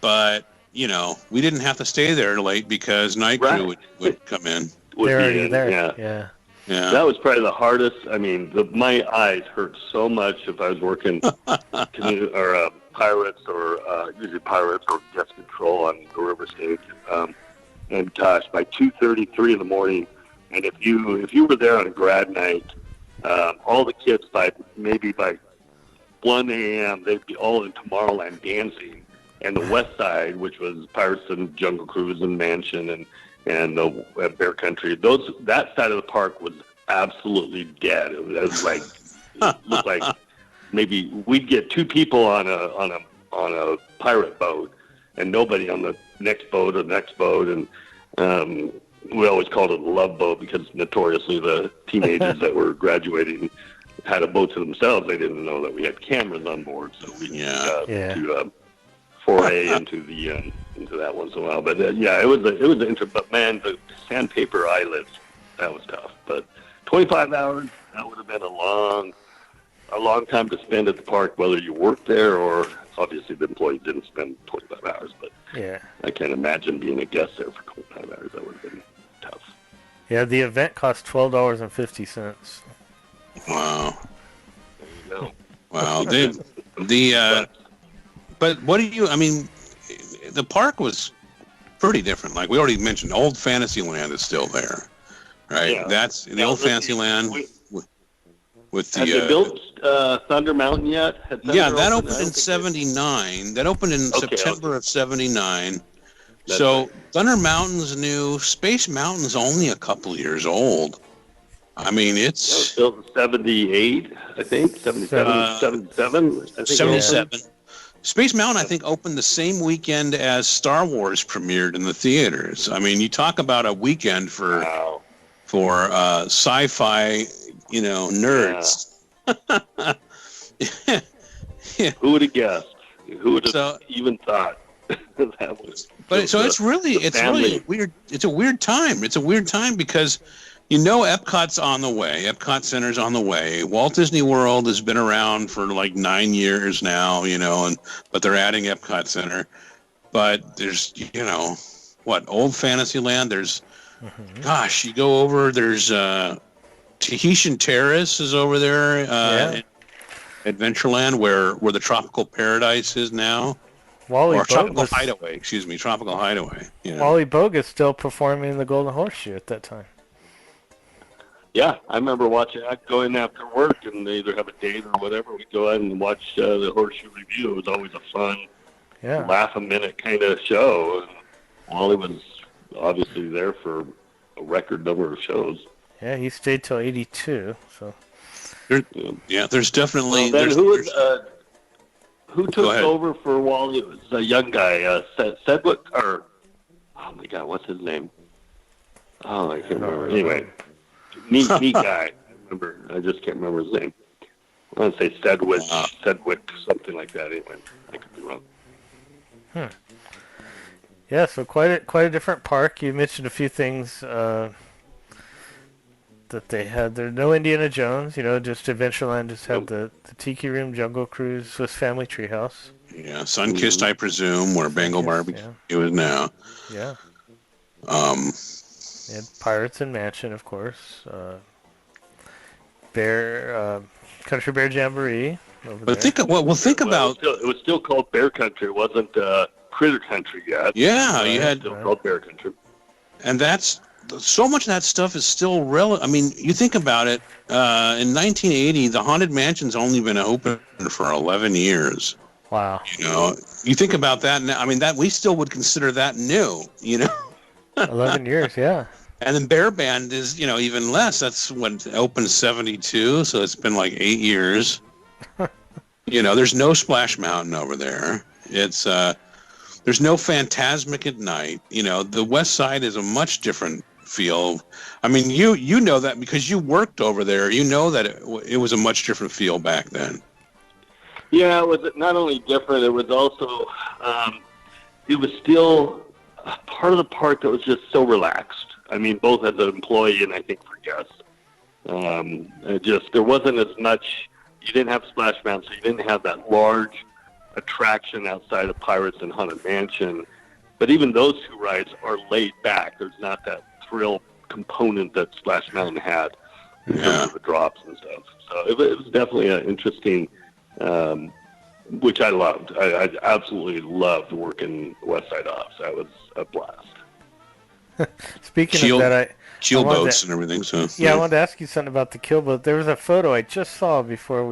but we didn't have to stay there late because night crew would come in. They're already there. Yeah. Yeah. That was probably the hardest. I mean, my eyes hurt so much if I was working pirates or usually pirates or guest control on the river stage. And gosh, by 2:33 in the morning, and if you were there on a grad night, all the kids by 1 a.m. they'd be all in Tomorrowland dancing, and the West Side, which was Pirates and Jungle Cruise and Mansion and the Bear Country, that side of the park was absolutely dead. It was like it looked like maybe we'd get 2 people on a pirate boat, and nobody on the next boat or the next boat, and we always called it a love boat because notoriously the teenagers that were graduating had a boat to themselves. They didn't know that we had cameras on board, so we to foray into that once in a while. But it was but man, the sandpaper eyelids, that was tough. But 25 hours, that would have been a long time to spend at the park, whether you worked there or obviously the employees didn't spend 25 hours. But I can't imagine being a guest there for 25 hours. That would have been tough. Yeah, the event cost $12.50. Wow. There you go. Wow. But what do you? I mean, the park was pretty different. Like we already mentioned, Old Fantasyland is still there, right? Yeah. That's the Old Fantasyland with the. Have they built Thunder Mountain yet? That opened in '79. That opened in September of '79. So right. Thunder Mountain's new. Space Mountain's only a couple years old. I mean, it was built in '78, I think. 77, 77. I think 77. Space Mountain, I think, opened the same weekend as Star Wars premiered in the theaters. I mean, you talk about a weekend for sci-fi, nerds. Yeah. Who would have guessed? Who would have even thought that was? But it's really weird. It's a weird time. It's a weird time because. Epcot's on the way. Epcot Center's on the way. Walt Disney World has been around for like 9 years now, but they're adding Epcot Center. But there's, Old Fantasyland. There's, you go over, there's Tahitian Terrace is over there, Adventureland, where the Tropical Paradise is now. Tropical Hideaway. Wally Bogue is still performing in the Golden Horseshoe at that time. Yeah, I remember watching. I'd go in after work, and they either have a date or whatever. We'd go out and watch the Horseshoe Review. It was always a fun, laugh-a-minute kind of show. And Wally was obviously there for a record number of shows. Yeah, he stayed till '82. So. There's definitely. Who took over for Wally? It was a young guy, Sedgwick, or oh my God, what's his name? Oh, I can't remember. Anyway. Neat guy. I remember. I just can't remember his name. I want to say Sedgwick, something like that. Anyway, I could be wrong. Yeah, so quite a different park. You mentioned a few things that they had. There's no Indiana Jones. Just Adventureland just had the Tiki Room, Jungle Cruise, Swiss Family Treehouse. Yeah, Sunkissed, I presume, where Bengal Barbecue is now. Yeah. And Pirates and Mansion, of course. Country Bear Jamboree. Think about. It was still called Bear Country. It wasn't Critter Country yet. Yeah, you had still called Bear Country. And that's so much of that stuff is still relevant. I mean, you think about it. In 1980, the Haunted Mansion's only been open for 11 years. Wow. You think about that. Now, I mean, that we still would consider that new. 11 years, yeah. And then Bear Band is, even less. That's when it opened 72, so it's been like 8 years. There's no Splash Mountain over there. It's there's no Phantasmic at night. The West Side is a much different feel. I mean, you know that because you worked over there. You know that it was a much different feel back then. Yeah, it was not only different. It was also it was still part of the park that was just so relaxed. I mean, both as an employee and I think for guests. There wasn't as much. You didn't have Splash Mountain, so you didn't have that large attraction outside of Pirates and Haunted Mansion. But even those two rides are laid back. There's not that thrill component that Splash Mountain had. in terms of the drops and stuff. So it was definitely an interesting, which I loved. I absolutely loved working West Side Ops. That was a blast. Speaking of that, keel I wanted boats to- and everything. So I wanted to ask you something about the keel boat. There was a photo I just saw before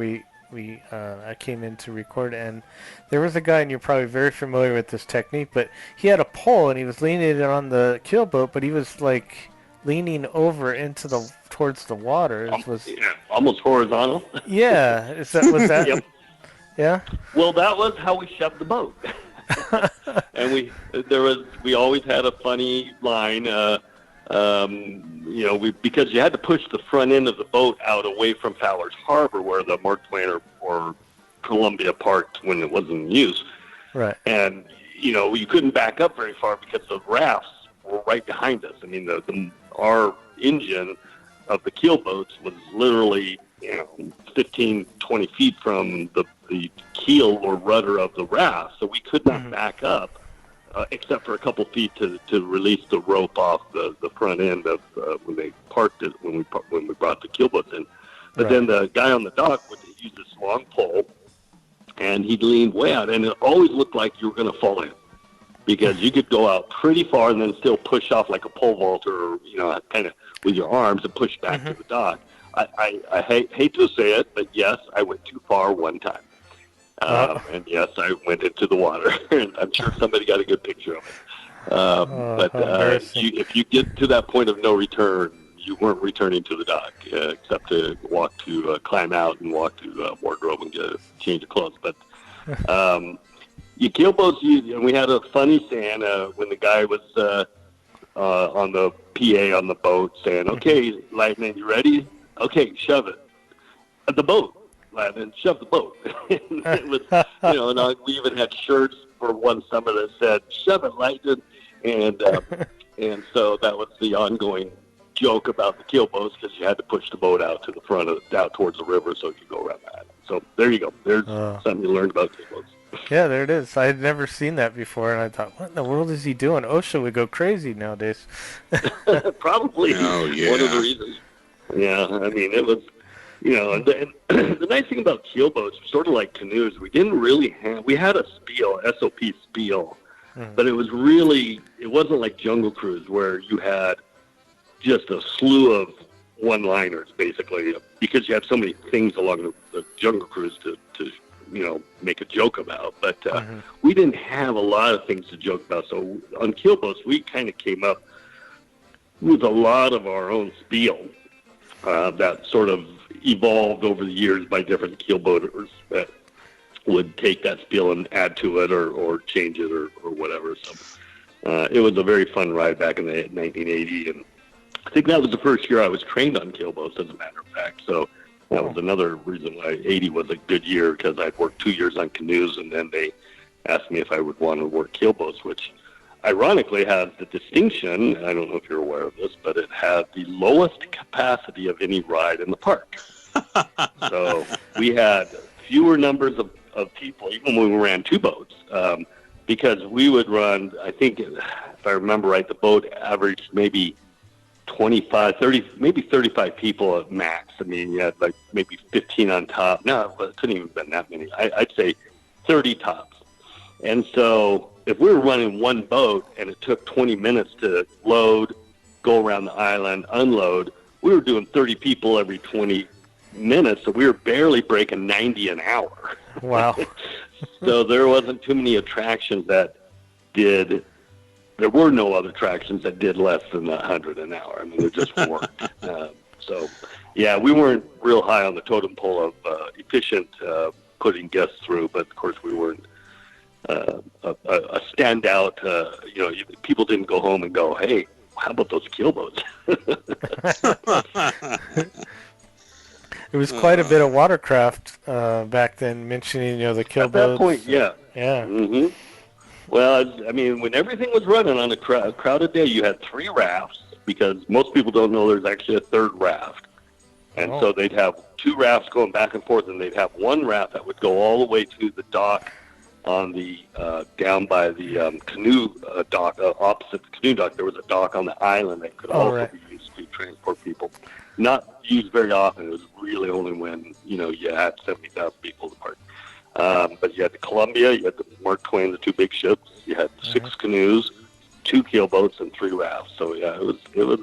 I came in to record, and there was a guy, and you're probably very familiar with this technique, but he had a pole and he was leaning it on the keel boat, but he was like leaning over towards the water. Almost horizontal. Yeah, was that? Yep. Yeah. Well, that was how we shoved the boat. And we always had a funny line, because you had to push the front end of the boat out away from Fowler's Harbor, where the Mark Twain or Columbia parked when it wasn't in use. Right. And you couldn't back up very far because the rafts were right behind us. I mean, our engine of the keel boats was literally 15, 20 feet from the keel or rudder of the raft, so we could not back up except for a couple feet to release the rope off the front end of when they parked it when we brought the keel boats in. But then the guy on the dock would use this long pole, and he'd lean way out, and it always looked like you were going to fall in, because you could go out pretty far and then still push off like a pole vaulter, or kind of with your arms and push back to the dock. I hate to say it, but yes, I went too far one time. And yes, I went into the water, and I'm sure somebody got a good picture of it. If you get to that point of no return, you weren't returning to the dock, except to climb out and walk to wardrobe and get a change of clothes. But keel boats, we had a funny saying when the guy was on the PA on the boat saying, "Okay, Lightning, you ready? Okay, shove it." The boat. And shove the boat. It was, and we even had shirts for one summer that said "Shove it, Lightning," and so that was the ongoing joke about the keel boats, because you had to push the boat out to the front out towards the river so you could go around that. So there you go. There's something you learned about keel boats. Yeah, there it is. I had never seen that before, and I thought, what in the world is he doing? OSHA would go crazy nowadays. Probably. Oh, yeah. One of the reasons. Yeah, I mean, it was. And the nice thing about keel boats, sort of like canoes, we had a spiel, SOP spiel, but it wasn't like Jungle Cruise, where you had just a slew of one-liners, basically, because you have so many things along the Jungle Cruise to make a joke about. But we didn't have a lot of things to joke about. So on keel boats, we kind of came up with a lot of our own spiel that sort of evolved over the years by different keel boaters that would take that spiel and add to it or change it or whatever. So it was a very fun ride back in 1980, and I think that was the first year I was trained on keel boats, as a matter of fact. So that was another reason why 80 was a good year, because I'd worked 2 years on canoes, and then they asked me if I would want to work keel boats, which ironically has the distinction, I don't know if you're aware of this, but it had the lowest capacity of any ride in the park. So we had fewer numbers of people, even when we ran two boats, because we would run, I think, if I remember right, the boat averaged maybe 25, 30, maybe 35 people at max. I mean, you had like maybe 15 on top. No, it couldn't even have been that many. I'd say 30 tops. And so if we were running one boat and it took 20 minutes to load, go around the island, unload, we were doing 30 people every 20 minutes, so we were barely breaking 90 an hour. Wow. So there wasn't too many attractions that did, there were no other attractions that did less than 100 an hour. I mean, there just weren't. So, yeah, we weren't real high on the totem pole of efficient putting guests through, but of course we weren't a standout. People didn't go home and go, "Hey, how about those keel boats?" It was quite a bit of watercraft back then, mentioning the keel boats. At that point, yeah. Yeah. Mm-hmm. Well, I mean, when everything was running on a crowded day, you had 3 rafts, because most people don't know there's actually a third raft. And so they'd have 2 rafts going back and forth, and they'd have one raft that would go all the way to the dock on the down by the canoe dock, opposite the canoe dock. There was a dock on the island that could also be used to transport people. not used very often. It was really only when, you had 70,000 people in the park. But you had the Columbia, you had the Mark Twain, the two big ships, you had 6 canoes, 2 keelboats, and 3 rafts. So yeah, it was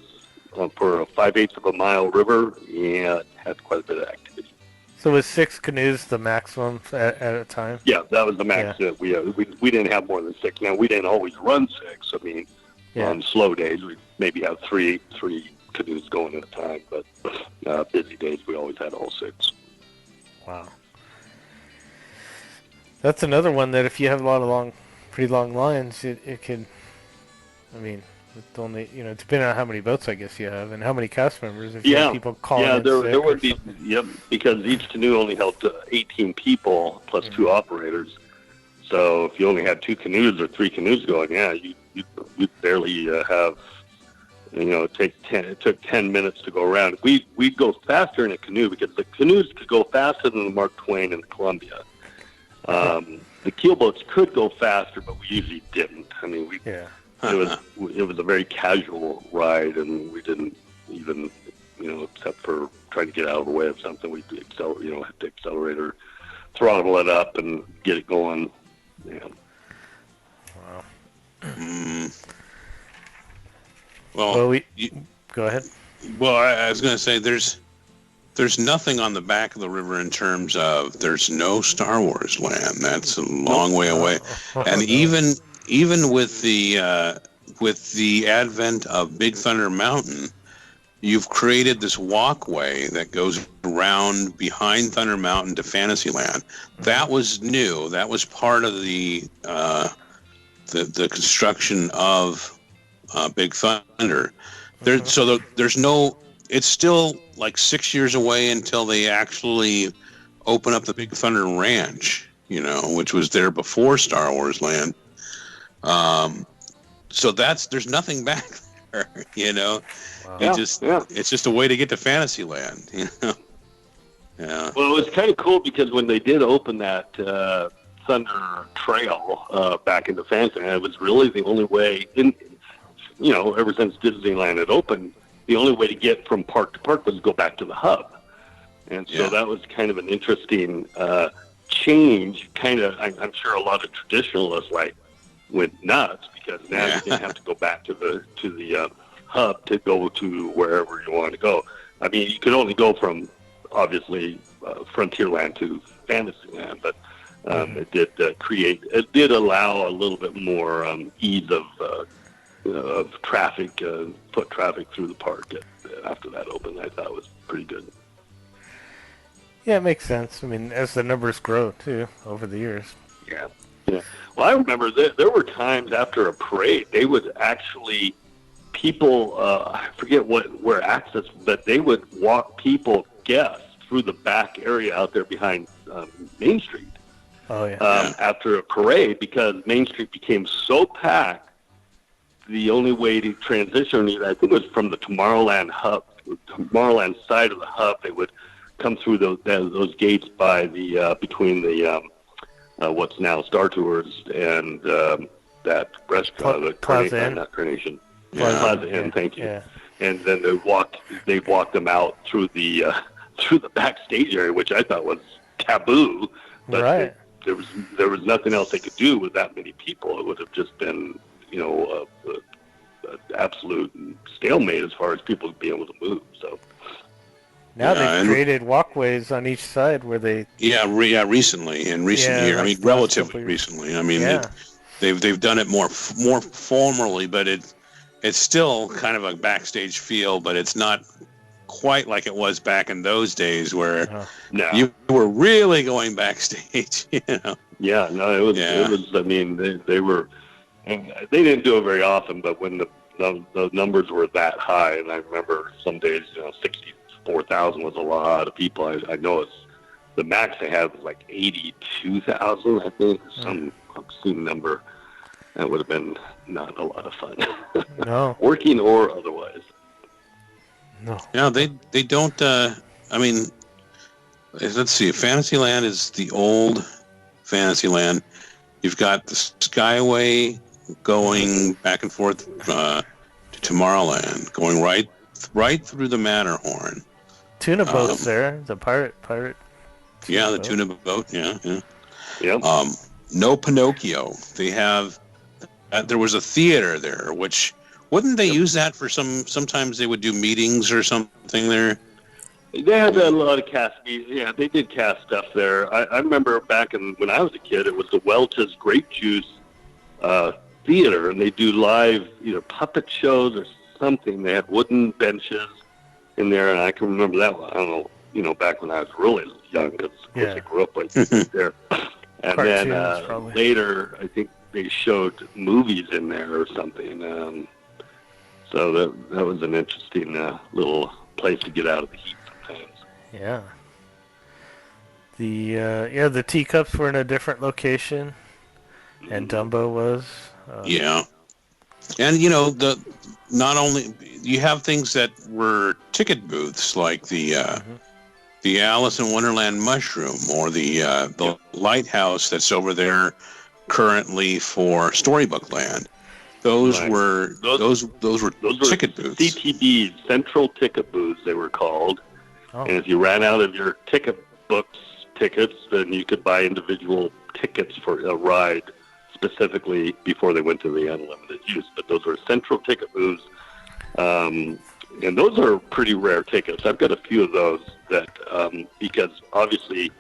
for a 5/8 of a mile river. Yeah, it had quite a bit of activity. So was 6 canoes the maximum at a time? Yeah, that was the max. Yeah. We didn't have more than 6. Now we didn't always run 6. I mean, on slow days we maybe have three canoes going at a time, but busy days we always had all 6. Wow. That's another one that if you have a lot of pretty long lines, it can, I mean, it's only, depending on how many boats I guess you have and how many cast members. If you have people calling in there sick would be, because each canoe only held 18 people plus 2 operators. So if you only had 2 canoes or 3 canoes going, you'd barely have, it took 10 minutes to go around. We'd go faster in a canoe because the canoes could go faster than the Mark Twain and the Columbia. The keelboats could go faster, but we usually didn't. I mean, it was a very casual ride, and we didn't even, except for trying to get out of the way of something, we'd hit the accelerator, throttle it up, and get it going. Yeah. Wow. Well, go ahead. Well, I was going to say there's nothing on the back of the river in terms of there's no Star Wars land. That's a long way away, and even with the advent of Big Thunder Mountain, you've created this walkway that goes around behind Thunder Mountain to Fantasyland. That was new. That was part of the construction of Big Thunder. There's no. It's still like 6 years away until they actually open up the Big Thunder Ranch, which was there before Star Wars Land. So there's nothing back there, Wow. It's just a way to get to Fantasyland, Yeah. Well, it was kind of cool because when they did open that Thunder Trail back into Fantasyland, it was really the only way ever since Disneyland had opened, the only way to get from park to park was to go back to the hub. And so that was kind of an interesting change. I'm sure a lot of traditionalists went nuts because now you didn't have to go back to the hub to go to wherever you want to go. I mean, you could only go from, obviously, Frontierland to Fantasyland, but it did allow a little bit more ease of traffic, foot traffic through the park after that opened. I thought it was pretty good. Yeah, it makes sense. I mean, as the numbers grow, too, over the years. Yeah. Well, I remember there were times after a parade, they would actually, people, I forget where access, but they would walk guests, through the back area out there behind Main Street. Oh, yeah. After a parade, because Main Street became so packed, the only way to transition, I think it was from the Tomorrowland side of the hub, they would come through those gates by the between the what's now Star Tours and that restaurant, Plaza Inn. not Carnation, Plaza Inn. Thank you. Yeah. And then they walked them out through the backstage area, which I thought was taboo. But right. There was nothing else they could do with that many people. It would have just been absolute stalemate as far as people being able to move. So now they've created walkways on each side where they recently in recent years. I mean, relatively recently. I mean, they've done it more formally, but it's still kind of a backstage feel, but it's not quite like it was back in those days where you were really going backstage. Yeah, no, it was. I mean, they were. And they didn't do it very often, but when the numbers were that high, and I remember some days, 64,000 was a lot of people. I know the max they had was like 82,000, I think, some obscene number. That would have been not a lot of fun. No. Working or otherwise. No. Yeah, they don't, I mean, let's see, Fantasyland is the old Fantasyland. You've got the Skyway going back and forth to Tomorrowland, going right right through the Matterhorn. Tuna boats there. The pirate. Yeah, the tuna boat. Yeah. Yep. No Pinocchio. They have. There was a theater there, which wouldn't they use that for sometimes they would do meetings or something there. They had a lot of cast. Yeah, they did cast stuff there. I remember back when I was a kid, it was the Welch's Grape Juice theater, and they do live either puppet shows or something. They had wooden benches in there, and I can remember that one. I don't know, back when I was really young, because of course I grew up like there. And Cartoons, then probably. later, I think they showed movies in there or something. So that was an interesting little place to get out of the heat sometimes. Yeah. The teacups were in a different location, and Dumbo was. Yeah. And not only you have things that were ticket booths like the Alice in Wonderland mushroom or the lighthouse that's over there currently for Storybook Land. Those were ticket booths. CTBs, Central Ticket Booths, they were called. Oh. And if you ran out of your tickets, then you could buy individual tickets for a ride specifically before they went to the unlimited use. But those were Central Ticket Booths. And those are pretty rare tickets. I've got a few of those that, because obviously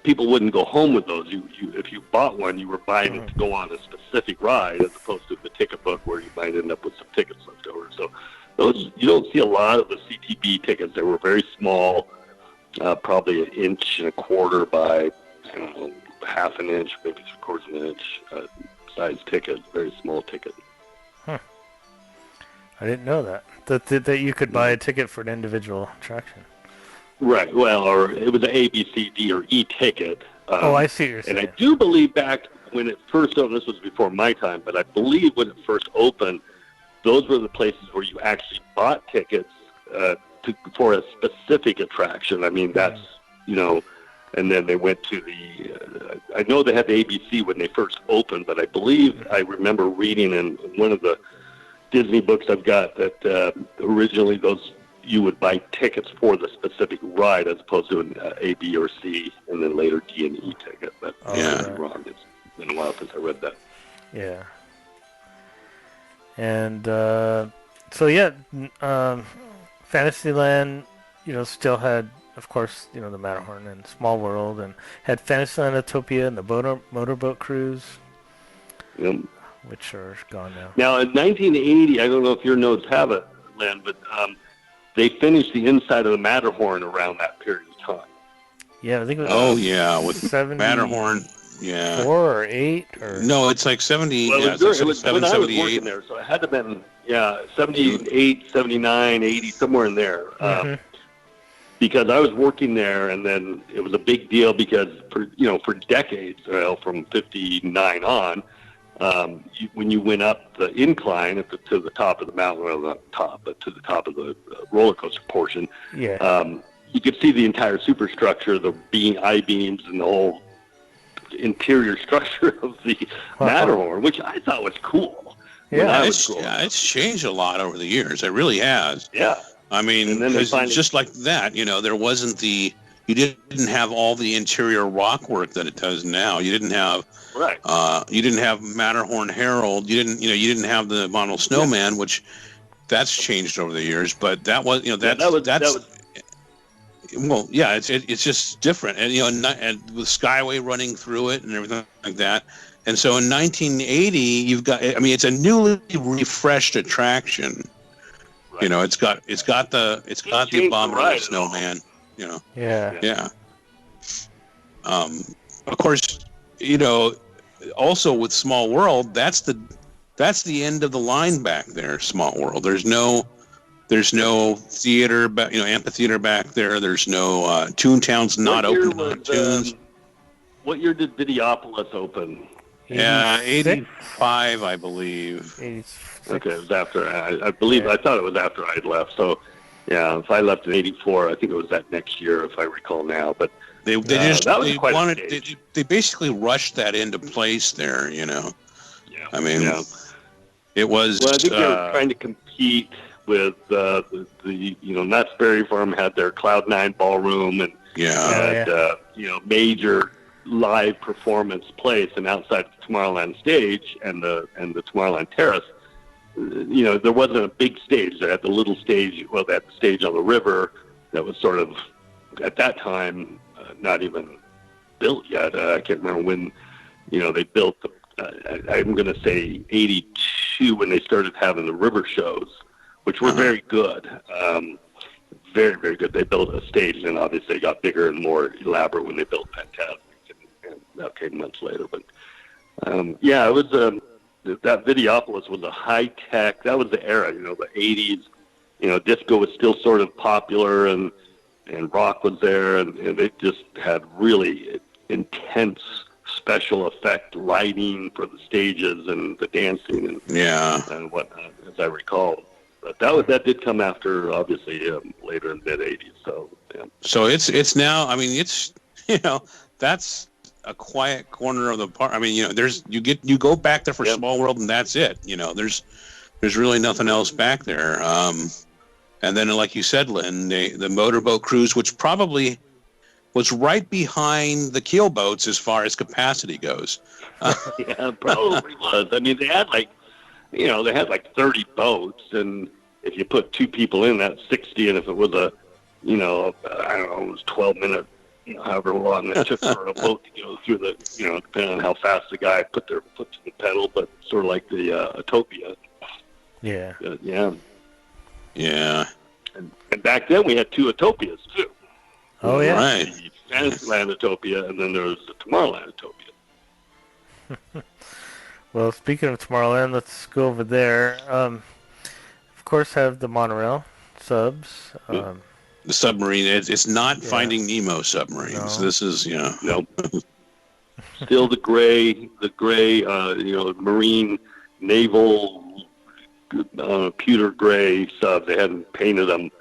people wouldn't go home with those. If you bought one, you were buying it to go on a specific ride, as opposed to the ticket book where you might end up with some tickets left over. So those, you don't see a lot of the CTB tickets. They were very small, probably 1.25 inches by, I don't know, 1/2 inch, maybe 3/4 inch size ticket. Very small ticket. I didn't know that you could buy a ticket for an individual attraction. Right. Well, or it was an A, B, C, D, or E ticket. I see what you're saying. And I do believe back when it first opened, this was before my time, but I believe when it first opened, those were the places where you actually bought tickets for a specific attraction. I mean, that's, and then they went to I know they had the ABC when they first opened, but I believe I remember reading in one of the Disney books I've got that originally you would buy tickets for the specific ride as opposed to an A, B, or C, and then later D and E ticket. But I'm wrong. It's been a while since I read that. Yeah. And Fantasyland, still had, of course, the Matterhorn and Small World, and had Fantasyland Utopia and the motorboat cruise, which are gone now. Now, in 1980, I don't know if your notes have it, Lynn, but they finished the inside of the Matterhorn around that period of time. Yeah, I think it was. With 70, Matterhorn. Yeah. 4 or 8 or no, it's like 70. Well, yeah, it was 77, when I was 78. working there, so it had to have been 78, 79, 80, somewhere in there. Because I was working there, and then it was a big deal because for decades, from 59 on, when you went up the incline to the top of the mountain, well, not top, but to the top of the roller coaster portion, you could see the entire superstructure, the I-beams, and the whole interior structure of the Matterhorn, which I thought was cool. It's changed a lot over the years. It really has. Yeah. I mean, just like that, there wasn't you didn't have all the interior rock work that it does now. You didn't have you didn't have Matterhorn Herald. You didn't have the Model Snowman, which that's changed over the years. But that was it's just different, and and with Skyway running through it and everything like that. And so in 1980, you've got, it's a newly refreshed attraction. Right. It's got the Abominable Snowman. Yeah. Of course, also with Small World, that's the end of the line back there. Small World. There's no theater, amphitheater back there. There's no Toontown's not open on Tunes. What year did Videopolis open? 85, I believe. 86. Okay, it was after. I believe. I thought it was after I'd left. So, if I left in '84, I think it was that next year, if I recall now. But they basically rushed that into place there. Yeah. It was. Well, I think they were trying to compete with Knott's Berry Farm had their Cloud9 ballroom and had major live performance place, and outside the Tomorrowland stage and the Tomorrowland Terrace, there wasn't a big stage. They had the little stage. Well, they had the stage on the river that was sort of at that time not even built yet. I can't remember when they built the. I'm going to say 82 when they started having the river shows, which were very good. Very, very good. They built a stage, and obviously it got bigger and more elaborate when they built Fantastic, and that came months later. But it was that Videopolis was a high tech. That was the era, the 80s. Disco was still sort of popular, and rock was there, and they just had really intense special effect lighting for the stages and the dancing and whatnot, as I recall. But that did come after, obviously, later in mid '80s. So yeah. So it's now. I mean, it's that's a quiet corner of the park. I mean, there's you go back there for Small World, and that's it. There's really nothing else back there. And then, like you said, Lynn, the motorboat cruise, which probably was right behind the keelboats as far as capacity goes. Yeah, probably was. I mean, they had like 30 boats, and if you put two people in, that's 60. And if it was I don't know, it was 12-minute, however long it took for a boat to go through the, depending on how fast the guy put their foot to the pedal, but sort of like the Utopia. Yeah. Yeah. And back then we had two Utopias too. Oh yeah. Right. The Fantasyland Utopia, and then there was the Tomorrowland Utopia. Well, speaking of Tomorrowland, let's go over there. Of course, have the monorail subs. The submarine. It's not Finding Nemo submarines. No. This is No. Still the gray, marine naval pewter gray subs. They hadn't painted them.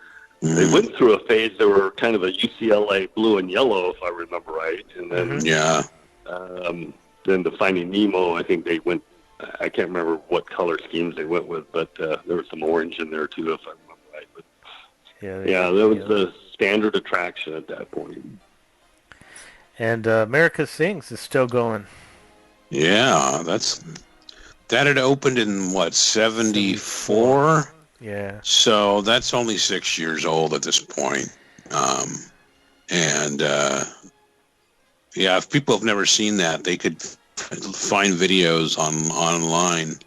They went through a phase. They were kind of a UCLA blue and yellow, if I remember right. And then, then the Finding Nemo, I think they went. I can't remember what color schemes they went with, but there was some orange in there too, if I remember right. But that was the standard attraction at that point. And America Sings is still going. Yeah, that had opened in what, 74? Yeah. So that's only 6 years old at this point. If people have never seen that, they could find videos online.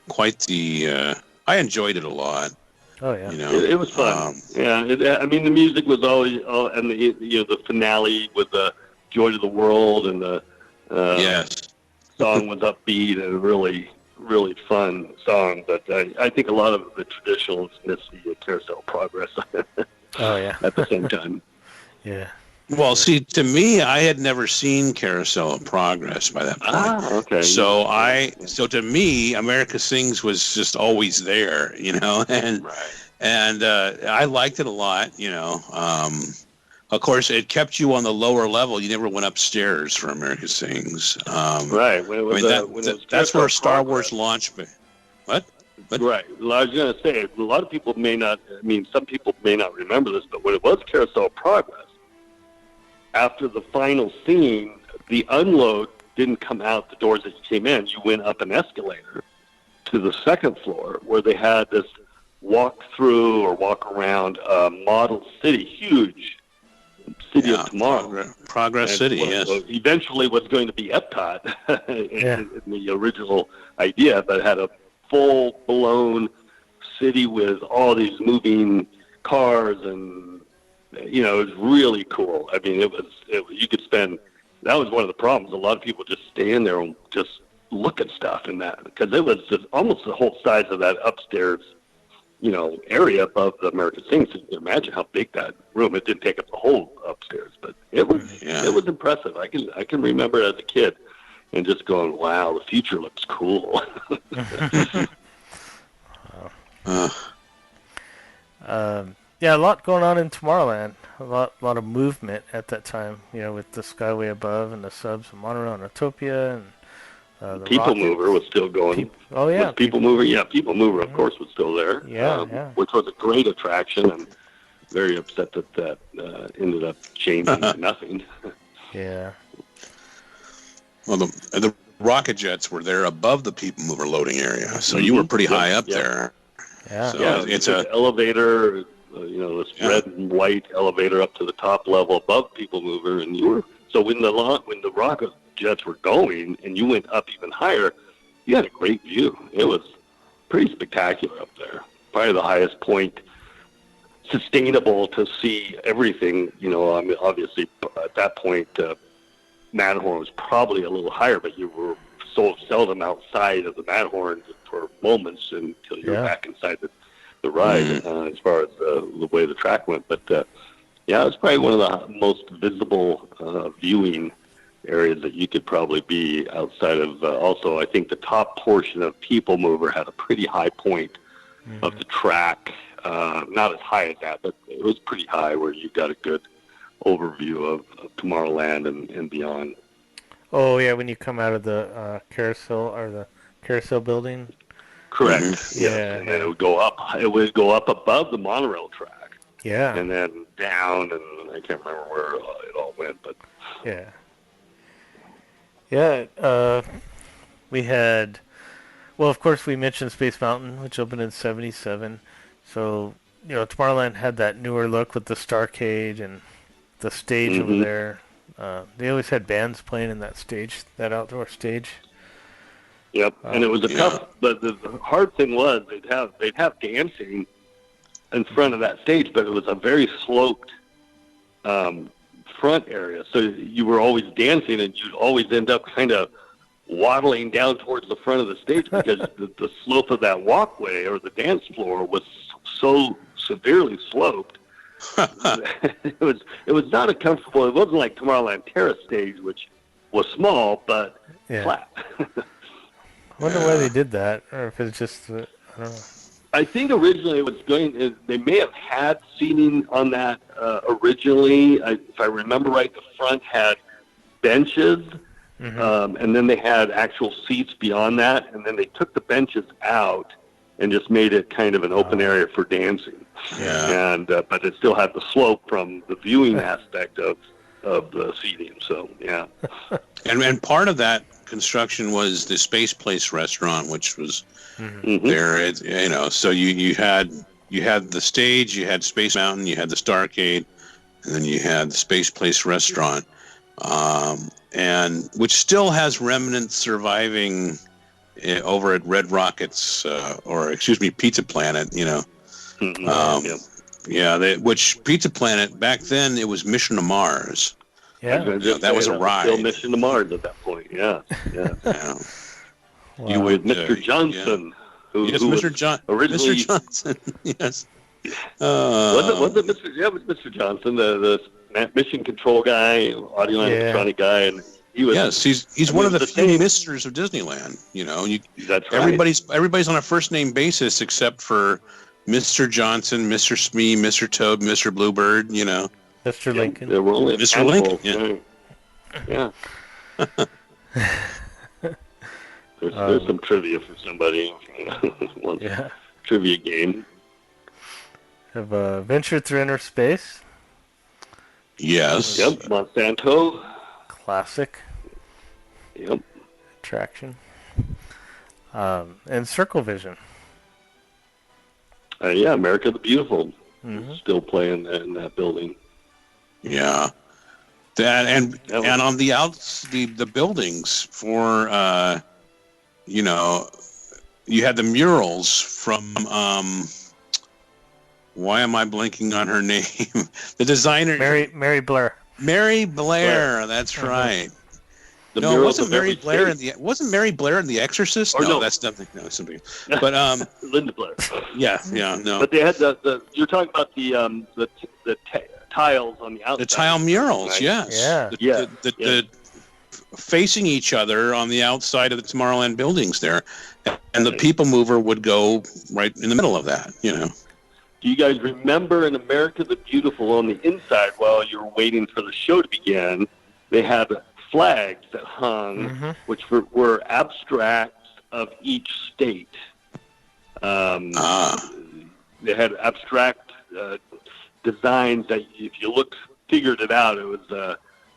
Quite the. I enjoyed it a lot. Oh yeah. It was fun. I mean, the music was always, and the finale with the Joy to the World, and the song was upbeat and really, really fun song. But I think a lot of the traditionals miss the Carousel Progress. Oh yeah. At the same time. Yeah. Well, see, to me, I had never seen Carousel of Progress by that point. Okay. So to me, America Sings was just always there, and I liked it a lot, Of course, it kept you on the lower level. You never went upstairs for America Sings. Right. When it was, that's where Star Wars launched. What? Right. Well, I was going to say, a lot of people may not. I mean, some people may not remember this, but when it was Carousel of Progress, after the final scene, the unload didn't come out the doors that you came in. You went up an escalator to the second floor where they had this walk through or walk around model city, huge city of tomorrow. Progress City, yes. Eventually was going to be Epcot in the original idea, but it had a full-blown city with all these moving cars, and it was really cool. I mean, you could spend. That was one of the problems. A lot of people just stand there and just look at stuff in that, because it was just almost the whole size of that upstairs, area above the American Sings. So you can imagine how big that room. It didn't take up the whole upstairs, but it was impressive. I can remember it as a kid and just going, wow, the future looks cool. A lot going on in Tomorrowland. A lot of movement at that time. With the Skyway above and the subs and monorail and Utopia, The People Rocket. Mover was still going. Oh yeah, Was People Mover? Yeah, People Mover, of course, was still there. Yeah. Which was a great attraction, and very upset that ended up changing to nothing. Yeah. Well, the rocket jets were there above the People Mover loading area, so you were pretty high up there. Yeah. So it's an elevator, this red and white elevator up to the top level above People Mover, and you were when the rocket jets were going and you went up even higher, you had a great view. It was pretty spectacular up there. Probably the highest point sustainable to see everything. I mean, obviously at that point, Matterhorn was probably a little higher, but you were so seldom outside of the Matterhorn for moments until you were back inside the ride, as far as the way the track went. But it's probably one of the most visible viewing areas that you could probably be outside of. Also, I think the top portion of People Mover had a pretty high point of the track. Not as high as that, but it was pretty high where you got a good overview of Tomorrowland and beyond. Oh yeah, when you come out of the carousel building. Correct. Mm-hmm. Yeah. And then it would go up. It would go up above the monorail track. Yeah. And then down, and I can't remember where it all went, but yeah. Yeah. We had. Well, of course, we mentioned Space Mountain, which opened in '77. So, Tomorrowland had that newer look with the Starcade and the stage over there. They always had bands playing in that outdoor stage. Yep, and it was tough. But the hard thing was they'd have dancing in front of that stage, but it was a very sloped front area. So you were always dancing, and you'd always end up kind of waddling down towards the front of the stage because the slope of that walkway or the dance floor was so severely sloped. It was not a comfortable. It wasn't like Tomorrowland Terrace stage, which was small but flat. I wonder why they did that, or if it's just I don't know. I think originally it was they may have had seating on that originally. If I remember right, the front had benches. And then they had actual seats beyond that, and then they took the benches out and just made it kind of an open area for dancing. Yeah. And but it still had the slope from the viewing aspect of the seating. So yeah. And part of that construction was the Space Place restaurant, which was there. So you had the stage, you had Space Mountain, you had the Starcade, and then you had the Space Place restaurant. And which still has remnants surviving over at Red Rockets, Pizza Planet, which Pizza Planet, back then, it was Mission to Mars. Yeah. That was a ride. Still Mission to Mars at that point, yeah. Wow. You with Mr. Johnson, who Mr. originally... Mr. Johnson, yes. Was it Mr. Yeah, it was Mr. Johnson, the mission control guy, audio animatronic guy, and he was. Yes, he's one of the few misters of Disneyland. That's right. Everybody's on a first name basis except for Mr. Johnson, Mr. Smee, Mr. Toad, Mr. Bluebird. Mr. Lincoln. There were only Mr. Lincoln. Yeah. There's some trivia for somebody. Trivia game. Have ventured through inner space. Yes. Yep. Monsanto. Classic. Yep. Attraction. And Circle Vision. America the Beautiful. Still playing in that building. Yeah. That and on the the buildings for you had the murals from why am I blanking on her name? The designer Mary Blair. Mary Blair, that's right. Wasn't Mary Blair in The Exorcist? No, that's nothing. No, something. But Linda Blair. No. But they had you're talking about the tiles on the outside. The tile murals, right? yes. Yeah. The facing each other on the outside of the Tomorrowland buildings there, and the People Mover would go right in the middle of that. Do you guys remember in America the Beautiful on the inside while you were waiting for the show to begin, they had flags that hung, which were abstracts of each state. They had abstract designs that, if you figured it out, it was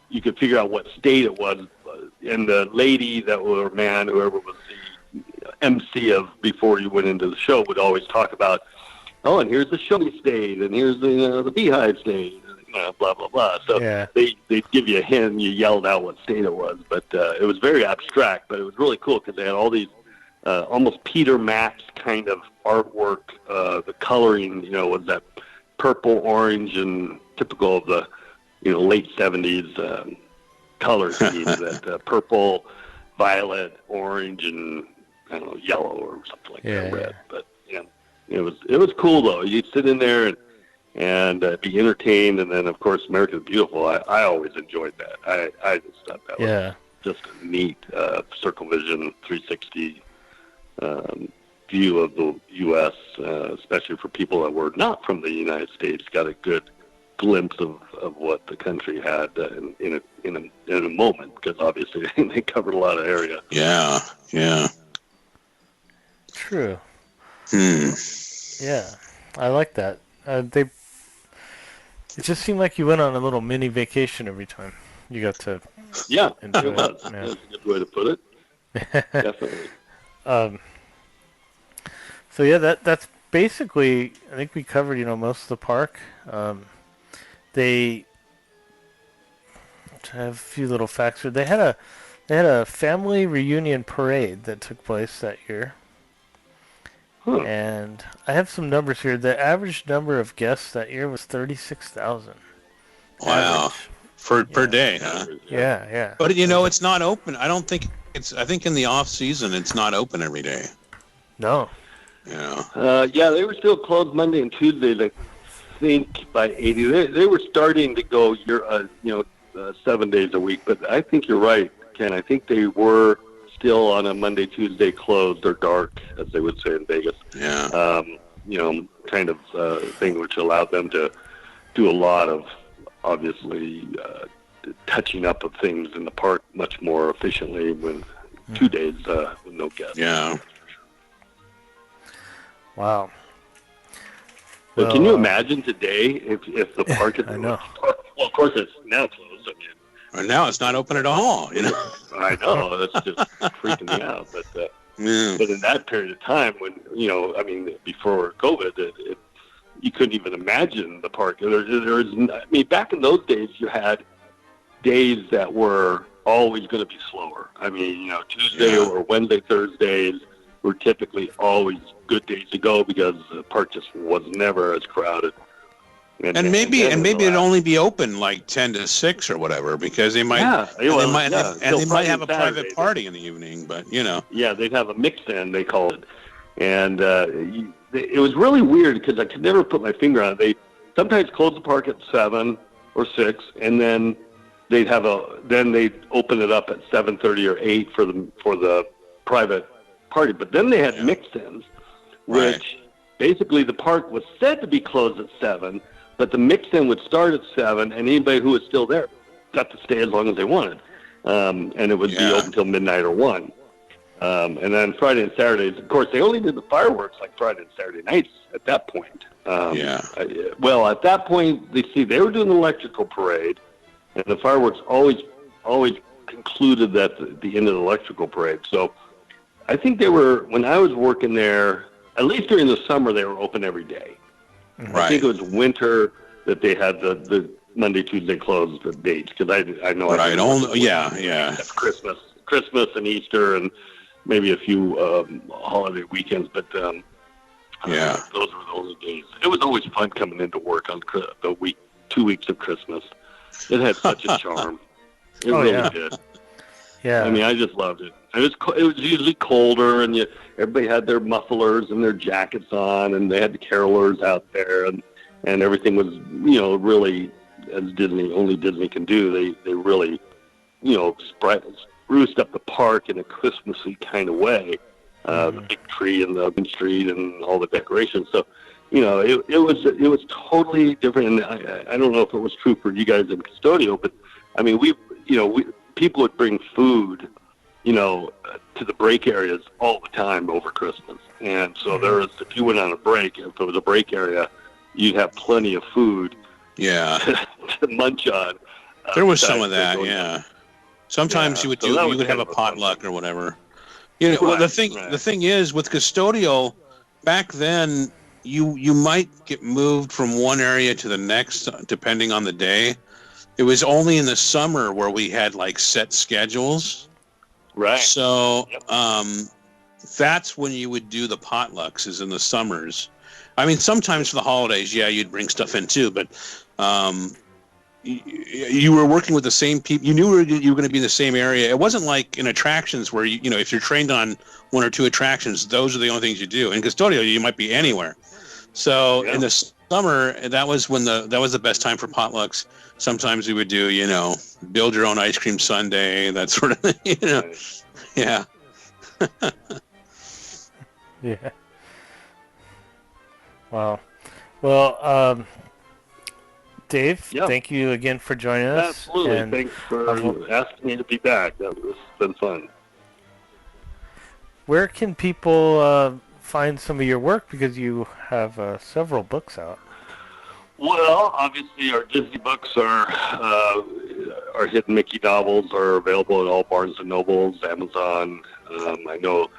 you could figure out what state it was. And the lady or man, whoever was the MC of before you went into the show, would always talk about, oh, and here's the show me state, and here's the beehive state, blah blah blah. So they'd give you a hint, and you yelled out what state it was. But it was very abstract, but it was really cool because they had all these almost Peter Max kind of artwork. The coloring, was that purple, orange, and typical of the late 70s color scheme. That purple, violet, orange, and I don't know, yellow or something like that, red. But it was cool though. You'd sit in there and be entertained, and then of course America's Beautiful. I always enjoyed that. I just thought that was just a neat circle vision 360 view of the U.S., especially for people that were not from the United States. Got a good glimpse of what the country had in a moment, because obviously they covered a lot of area. Yeah. True. Yeah, I like that. It just seemed like you went on a little mini vacation every time you got to. Yeah, enjoy it was. Yeah. That's a good way to put it. Definitely. So yeah, that's basically. I think we covered most of the park. They have a few little facts here. They had a family reunion parade that took place that year. And I have some numbers here. The average number of guests that year was 36,000. Wow. Per day, huh? Yeah. But it's not open. I think in the off season it's not open every day. No. Yeah, they were still closed Monday and Tuesdays, I think, by 80. They were starting to go 7 days a week, but I think you're right, Ken. I think they were still on a Monday, Tuesday closed or dark, as they would say in Vegas. Yeah. Kind of thing which allowed them to do a lot of, obviously, touching up of things in the park much more efficiently when 2 days with no guests. Yeah. Wow. But can you imagine today if the park is... I know. Well, of course, it's now closed. And now it's not open at all, I know, that's just freaking me out. But but in that period of time, when before COVID, you couldn't even imagine the park. Back in those days, you had days that were always going to be slower. Tuesday or Wednesday, Thursdays were typically always good days to go because the park just was never as crowded. And maybe it'd only be open like 10 to 6 or whatever, because they might they might have a private party in the evening, but Yeah, they'd have a mix-in, they called it. And it was really weird because I could never put my finger on it. They sometimes close the park at 7 or 6, and then they'd open it up at 7:30 or 8 for the private party. But then they had mix-ins, which basically the park was said to be closed at 7, but the mix-in would start at 7, and anybody who was still there got to stay as long as they wanted. And it would be open until midnight or 1. And then Friday and Saturdays, of course, they only did the fireworks like Friday and Saturday nights at that point. Well, at that point, they were doing the electrical parade, and the fireworks always concluded at the end of the electrical parade. So I think when I was working there, at least during the summer, they were open every day. Right. I think it was winter that they had the Monday, Tuesday closed dates, because I know. Right. Christmas and Easter and maybe a few holiday weekends, but those were the only days. It was always fun coming into work on the 2 weeks of Christmas. It had such a charm. It really did. Yeah. I just loved it. It was usually colder, and everybody had their mufflers and their jackets on, and they had the carolers out there, and everything was, really, as only Disney can do. They really, spruced up the park in a Christmassy kind of way. The big tree and the main street and all the decorations. So, it was totally different. And I don't know if it was true for you guys in Custodial, but people would bring food, to the break areas all the time over Christmas. And so if you went on a break, if it was a break area, you'd have plenty of food Yeah. to munch on. There was some of that, yeah. Sometimes you would have a potluck or whatever. Well, the thing is with custodial, back then you might get moved from one area to the next depending on the day. It was only in the summer where we had like set schedules. Right. So that's when you would do the potlucks, is in the summers. I mean, sometimes for the holidays, yeah, you'd bring stuff in too, but you were working with the same people. You knew you were going to be in the same area. It wasn't like in attractions where if you're trained on one or two attractions, those are the only things you do. In custodial, you might be anywhere. So in the summer, that was the best time for potlucks. Sometimes we would do, build your own ice cream sundae, that sort of thing. Yeah. Yeah. Wow. Well, Dave, thank you again for joining us. Absolutely. And thanks for asking me to be back. That was been fun. Where can people find some of your work? Because you have several books out. Well, obviously our Disney books our hidden Mickey novels are available at all Barnes and Nobles, Amazon. I know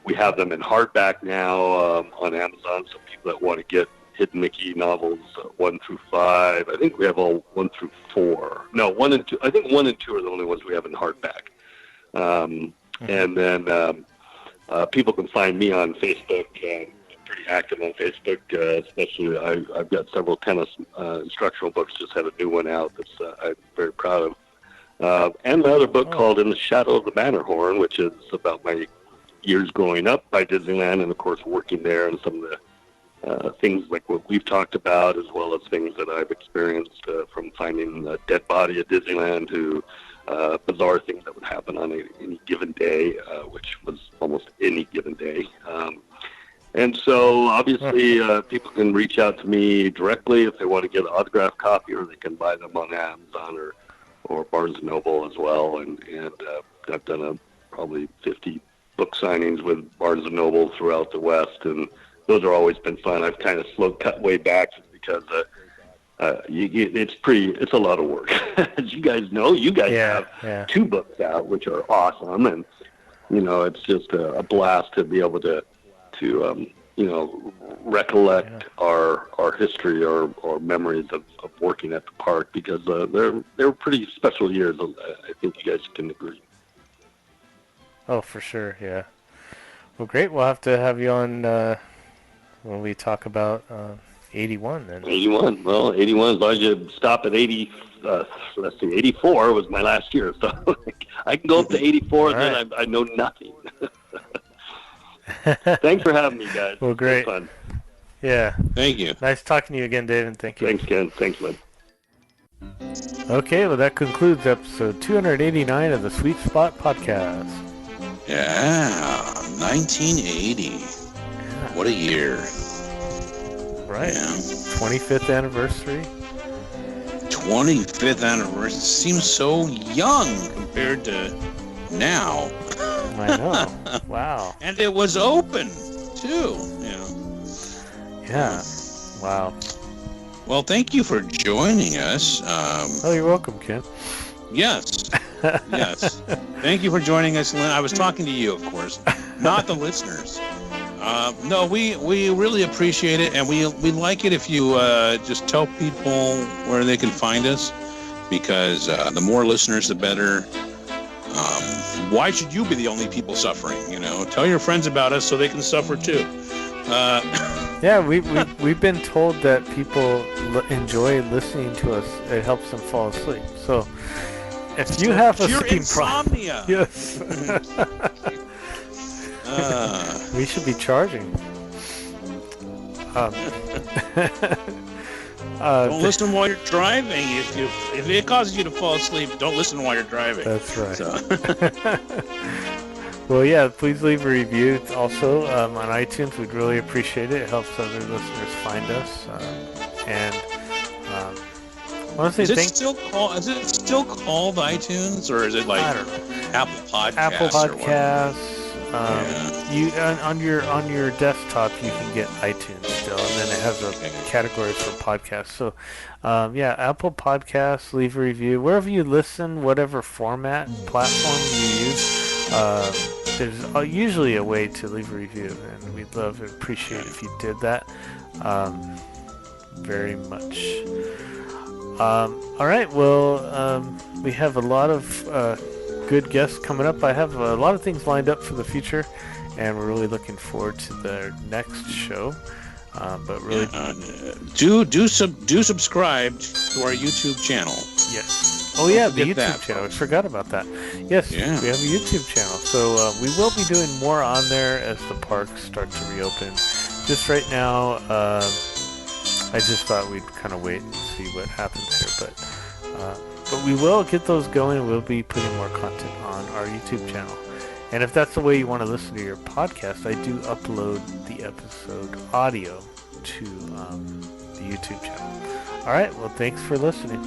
we have them in hardback now on Amazon, so people that want to get hidden Mickey novels 1 through 5. I think we have all 1 through 4. No, 1 and 2. I think 1 and 2 are the only ones we have in hardback. And then people can find me on Facebook. I'm pretty active on Facebook, especially I've got several tennis instructional books. Just had a new one out that's I'm very proud of. And another book called In the Shadow of the Matterhorn, which is about my years growing up by Disneyland and, of course, working there and some of the things like what we've talked about, as well as things that I've experienced from finding a dead body at Disneyland to bizarre things that would happen on any given day, which was almost any given day. And so, obviously, people can reach out to me directly if they want to get an autographed copy, or they can buy them on Amazon or Barnes & Noble as well. And I've done probably 50 book signings with Barnes & Noble throughout the West, and those are always been fun. I've kind of cut way back just because it's a lot of work. As you guys know, you guys have 2 books out, which are awesome, and it's just a blast to be able to recollect our history or memories of working at the park, because they're pretty special years. I think you guys can agree. Oh, for sure, yeah. Well, great. We'll have to have you on when we talk about 81 then. 81. Well, 81, as long as you stop at 80, let's see, 84 was my last year. So I can go up to 84 and then I know nothing. Thanks for having me, guys. Well, great. It was fun. Yeah. Thank you. Nice talking to you again, David. Thank you. Thanks, Ken. Thanks, Lynn. Okay, well, that concludes episode 289 of the Sweet Spot Podcast. Yeah, 1980. Yeah. What a year. Right. Yeah. 25th anniversary. 25th anniversary. Seems so young compared to now. I know. Wow. And it was open, too. Yeah. Wow. Well, thank you for joining us. You're welcome, Ken. Yes. Yes. Thank you for joining us, Lynn. I was talking to you, of course, not the listeners. No, we really appreciate it, and we like it if you just tell people where they can find us, because the more listeners, the better. Why should you be the only people suffering? Tell your friends about us so they can suffer too. Yeah, we've been told that people enjoy listening to us. It helps them fall asleep. So if you have a sleep problem, yes, we should be charging. Don't listen while you're driving. If it causes you to fall asleep, don't listen while you're driving. That's right. So. Well, yeah, please leave a review also on iTunes. We'd really appreciate it. It helps other listeners find us. And want to Is say it still called iTunes, or is it like I don't know. Apple Podcasts? Apple Or what? Podcasts. You on your desktop you can get iTunes still, and then it has a category for podcasts. So, yeah, Apple Podcasts. Leave a review wherever you listen, whatever format platform you use. There's usually a way to leave a review, and we'd love and appreciate if you did that. Very much. All right. Well, we have a lot of good guests coming up. I have a lot of things lined up for the future, and we're really looking forward to the next show. But really, do subscribe to our YouTube channel. yes. Oh yeah, the Get that, YouTube channel. I folks. forgot about that. Yes, Yeah. we have a YouTube channel. So we will be doing more on there as the parks start to reopen. Just right now, I just thought we'd kind of wait and see what happens here, but we will get those going. We'll be putting more content on our YouTube channel. And if that's the way you want to listen to your podcast, I do upload the episode audio to the YouTube channel. All right. Well, thanks for listening.